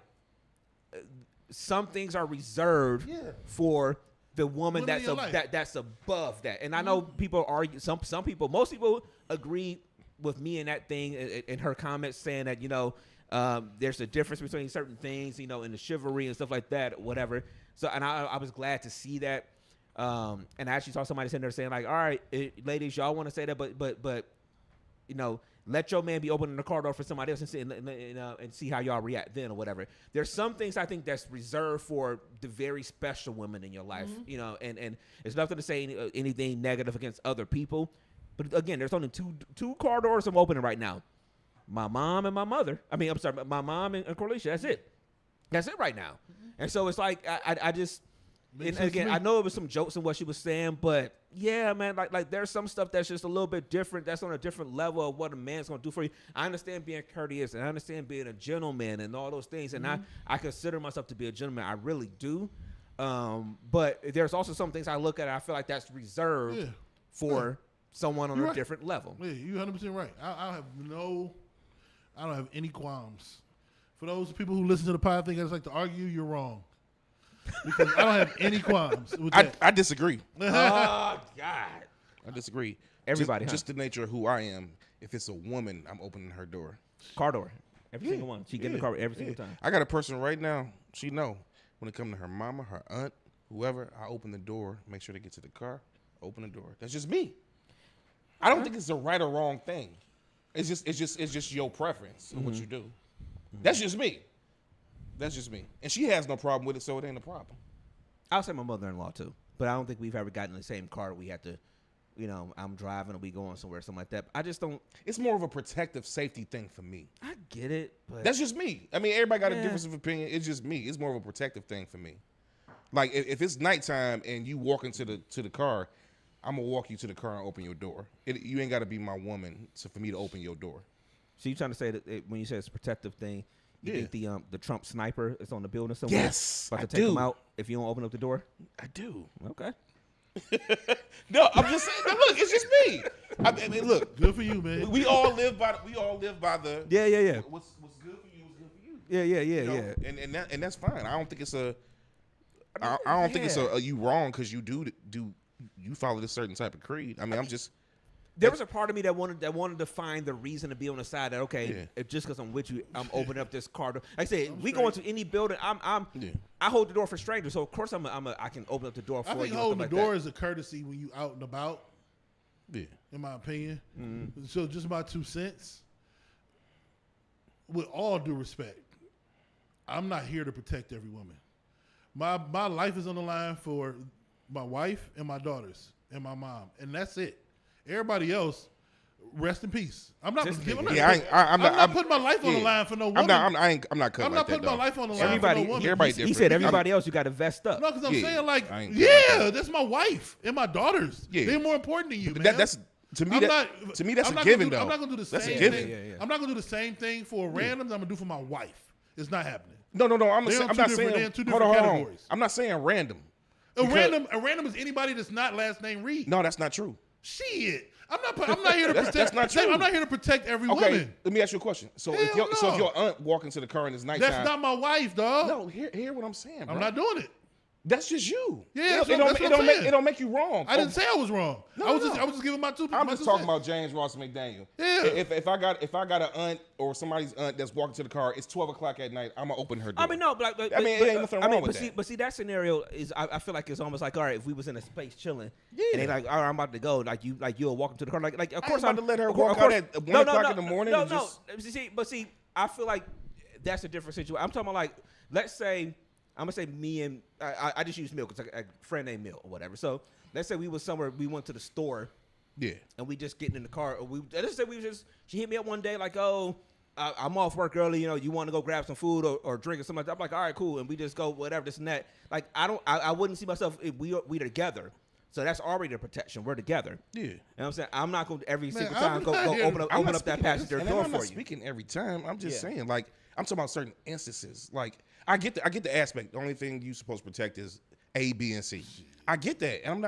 some things are reserved for the woman that's above that. And I know people argue. Some people, most people agree with me in that thing in her comments saying that there's a difference between certain things, in the chivalry and stuff like that, whatever. So and I was glad to see that. And I actually saw somebody sitting there saying like, all right, ladies, y'all want to say that, but let your man be opening the car door for somebody else and see how y'all react then or whatever. There's some things I think that's reserved for the very special women in your life, and it's nothing to say anything negative against other people. But again, there's only two car doors I'm opening right now. My mom and my mother. I mean, I'm sorry, my mom and Carlisha. That's it. That's it right now. And so it's like I just. And again, I know it was some jokes in what she was saying, but yeah, man, like there's some stuff that's just a little bit different. That's on a different level of what a man's gonna do for you. I understand being courteous, and I understand being a gentleman, and all those things. And I consider myself to be a gentleman. I really do. But there's also some things I look at. And I feel like that's reserved for someone on a different level. Yeah, you're 100% right. I don't have any qualms. For those people who listen to the pod think I just like to argue, you're wrong. Because I don't have any qualms with that. I disagree. Oh, God. I disagree. Everybody, just the nature of who I am. If it's a woman, I'm opening her door. Car door. Every single one. She get in the car every single time. I got a person right now. She know when it comes to her mama, her aunt, whoever, I open the door, make sure they get to the car, open the door. That's just me. I don't think it's a right or wrong thing. It's just your preference of what you do. That's just me. That's just me. And she has no problem with it, so it ain't a problem. I'll say my mother-in-law, too. But I don't think we've ever gotten in the same car. We have to, I'm driving and we going somewhere, something like that. I just don't. It's more of a protective safety thing for me. I get it, but. That's just me. I mean, everybody got a difference of opinion. It's just me. It's more of a protective thing for me. Like, if it's nighttime and you walk into the car, I'm going to walk you to the car and open your door. You ain't got to be my woman for me to open your door. So you trying to say that when you say it's a protective thing, you think the Trump sniper is on the building somewhere? Yes, about to take him out if you don't open up the door? I do. Okay. No, I'm just saying. Look, it's just me. I mean, look. Good for you, man. We all live by the. Yeah. What's good for you is good for you. Yeah. And that's fine. I don't think it's a. I don't think it's a you wrong because you do you follow this certain type of creed. I mean, I'm just. There was a part of me that wanted to find the reason to be on the side that if just because I'm with you, I'm opening up this car door. Like I said, we go into any building. I hold the door for strangers, so of course I can open up the door for you. I think holding the door is a courtesy when you out and about. Yeah, in my opinion. So just my 2 cents. With all due respect, I'm not here to protect every woman. My life is on the line for my wife and my daughters and my mom, and that's it. Everybody else, rest in peace. I'm not Just giving. nigga. I'm not putting my life on the line for no woman. I'm not cutting I'm not putting my life on the line Everybody, for no woman. everybody he different. said everybody else you got to vest up. No, because I'm Yeah, saying like, I ain't- yeah, that's my wife and my daughters. Yeah. They're more important than you, man. That's to me. That's I'm a not given, gonna though. I'm not gonna do the That's same a given. thing. Yeah. I'm not gonna do the same thing for randoms. I'm gonna do for my wife. It's not happening. No. I'm They're not on two saying. different- they're in two Hold different on. categories. I'm not saying random. A random is anybody that's not last name Reed. No, that's not true. Shit. I'm not here to protect. That's not true. I'm not here to protect every Okay, woman. let me ask you a question. So if Hell no. your aunt walk into the car and it's nighttime, That's not my wife, dog. no, hear what I'm saying, bro. I'm not doing it. That's just you. Yeah, that's it what I'm saying. it don't make you wrong. I didn't say I was wrong. No, I was no. just giving my two. I'm my just two talking cents. about James Ross McDaniel. Yeah. If I got an aunt or somebody's aunt that's walking to the car, it's 12:00 at night. I'm gonna open her door. I mean, no, but I mean, it ain't nothing wrong with that. But see, that scenario is, I feel like it's almost like, all right, if we was in a space chilling, Yeah. and they like, all right, I'm about to go, you'll walk into the car, like, of course, about to let her of walk course- out at 1 o'clock in the morning No, and no, just- see, I feel like that's a different situation. I'm talking about like, let's say, I'm gonna say me and I just use Mill because a friend named Mill or whatever. So let's say we was somewhere, we went to the store. Yeah. And we just getting in the car. Or let's say she hit me up one day like, oh, I'm off work early. You want to go grab some food or drink or something like that. I'm like, all right, cool. And we just go whatever, this and that. Like, I wouldn't see myself if we together. So that's already the protection. We're together. Yeah. You know what I'm saying? I'm not going to every single I'm time go not here- open I'm up not that speaking- passenger and door I'm for not you. speaking every time. I'm just Yeah. saying, like, I'm talking about certain instances. Like, I get the aspect. The only thing you supposed to protect is A, B, and C. I get that, and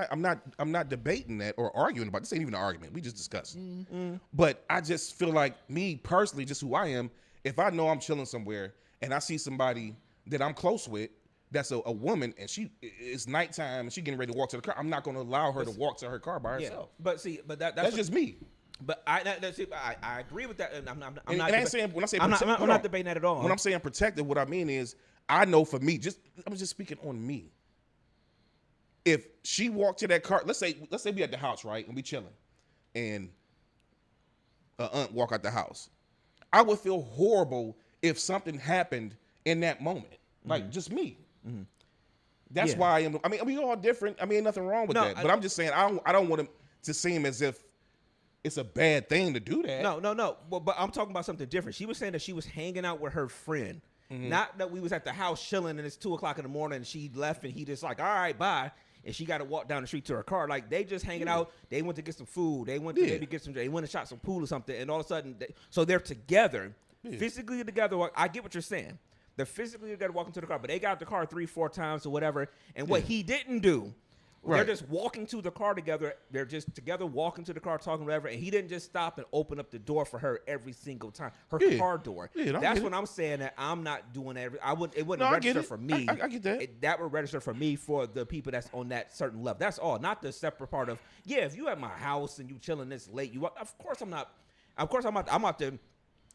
I'm not debating that or arguing about this. Ain't even an argument. We just discussed. But I just feel like me personally, just who I am. If I know I'm chilling somewhere and I see somebody that I'm close with, that's a woman, and it's nighttime and she getting ready to walk to the car, I'm not going to allow her to walk to her car by Yeah. herself. But see, That's just me. But I agree with that, and I'm not. And I ain't saying when I say I'm protect- not hold on. debating that at all. When I'm saying protected, what I mean is I know for me, I'm just speaking on me. If she walked to that car, let's say we at the house, right, and we chilling, and a aunt walk out the house, I would feel horrible if something happened in that moment, like just me. That's Yeah. why I mean, we all different. I mean, nothing wrong with No, that. But I'm just saying, I don't want it to seem as if it's a bad thing to do that. No. But I'm talking about something different. She was saying that she was hanging out with her friend. Not that we was at the house chilling and it's 2:00 in the morning and she left and he just like, all right, bye. And she got to walk down the street to her car. Like, they just hanging out. They went to get some food. They went to maybe they went and shot some pool or something. And all of a sudden, so they're together, physically together. I get what you're saying. They're physically together walking to the car, but they got out the car 3-4 times or whatever. And what he didn't do, Right. they're just walking to the car together. They're just together walking to the car, talking whatever. And he didn't just stop and open up the door for her every single time. Her car door. Yeah, I That's get when it. I'm saying that I'm not doing every. It wouldn't No, I get register it. for me. I get that. That would register for me for the people that's on that certain level. That's all. Not the separate part of, yeah, if you at my house and you chilling this late, of course I'm not. I'm out to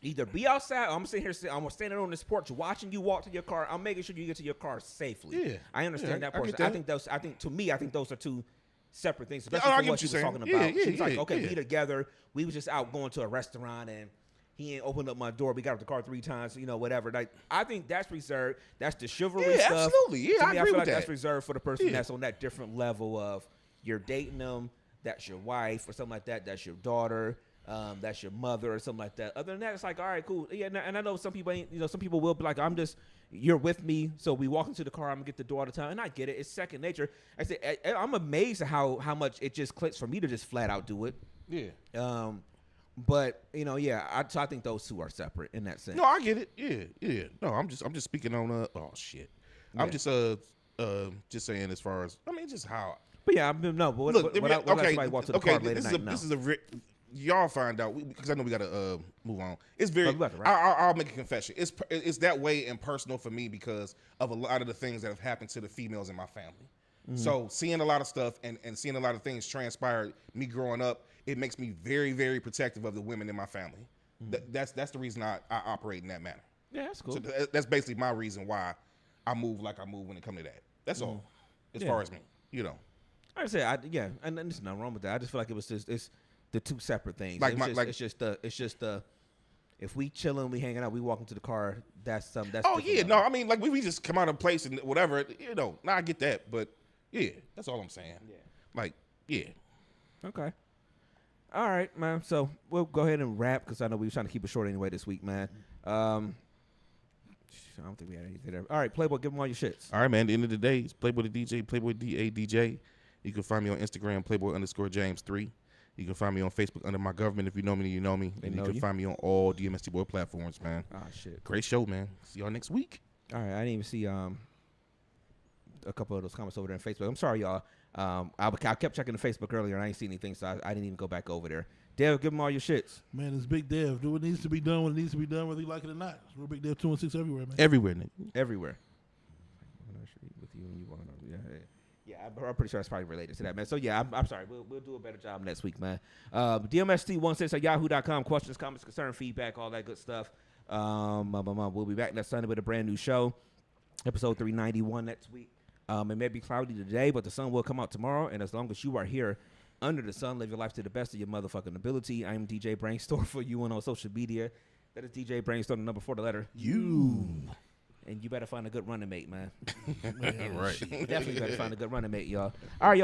either be outside or I'm sitting here, I'm standing on this porch watching you walk to your car. I'm making sure you get to your car safely. Yeah. I understand Yeah, that I portion. get that. I think those are two separate things. I Especially get from what what she was you're talking saying. about. Yeah, She was like, yeah, okay, yeah. we together. We was just out going to a restaurant and he ain't opened up my door. We got out the car 3 times, whatever. Like, I think that's reserved. That's the chivalry Yeah, stuff. absolutely. Yeah, to I me, agree feel with like that's that. reserved for the person Yeah. that's on that different level of you're dating them. That's your wife or something like that. That's your daughter. That's your mother or something like that. Other than that, it's like, all right, cool. Yeah, and I know some people ain't, some people will be like, you're with me, so we walk into the car, I'm gonna get the door all the time, and I get it. It's second nature. I say, I'm amazed at how much it just clicks for me to just flat out do it. Yeah. But so I think those two are separate in that sense. No, I get it. Yeah. No, I'm just speaking on oh shit. I'm just saying as far as just how. But yeah, no. But Look, what else somebody walk to the car late at night? This is a y'all find out because I know we gotta move on. It's very. Oh, we got to, right? I'll make a confession. It's that way and personal for me because of a lot of the things that have happened to the females in my family. So seeing a lot of stuff and seeing a lot of things transpire, me growing up, it makes me very, very protective of the women in my family. That's the reason I operate in that manner. Yeah, that's cool. So that's basically my reason why I move like I move when it comes to that. That's all. As far as me, I say, and there's nothing wrong with that. I just feel like it was just it's the two separate things. Like it's just the if we chilling, we hanging out, we walk into the car. That's something. That's Oh different yeah, level. no, I mean like we just come out of place and whatever, Nah, I get that, but yeah, that's all I'm saying. Yeah. Like yeah, Okay. All right, man. So we'll go ahead and wrap because I know we were trying to keep it short anyway this week, man. I don't think we had anything there. All right, Playboy, give them all your shits. All right, man. At the end of the day, it's Playboy the DJ, Playboy DA DJ. You can find me on Instagram, Playboy_James3. You can find me on Facebook under my government. If you know me, you know me. And you can find me on all DMST Boy platforms, man. Ah, shit. Great show, man. See y'all next week. All right, I didn't even see a couple of those comments over there on Facebook. I'm sorry, y'all. I kept checking the Facebook earlier, and I didn't see anything, so I didn't even go back over there. Dev, give them all your shits. Man, it's Big Dev. Do what needs to be done when it needs to be done, whether you like it or not. We're Big Dev 216 everywhere, man. Everywhere, nigga. Everywhere. With you and you want to, yeah, I'm pretty sure that's probably related to that, man. So, yeah, I'm sorry. We'll do a better job next week, man. DMST16 at yahoo.com. Questions, comments, concern, feedback, all that good stuff. We'll be back next Sunday with a brand new show. Episode 391 next week. It may be cloudy today, but the sun will come out tomorrow. And as long as you are here under the sun, live your life to the best of your motherfucking ability. I'm DJ Brainstorm for you on social media. That is DJ Brainstorm, the number 4, the letter U. And you better find a good running mate, man. Right. Definitely better find a good running mate, y'all. All right, y'all.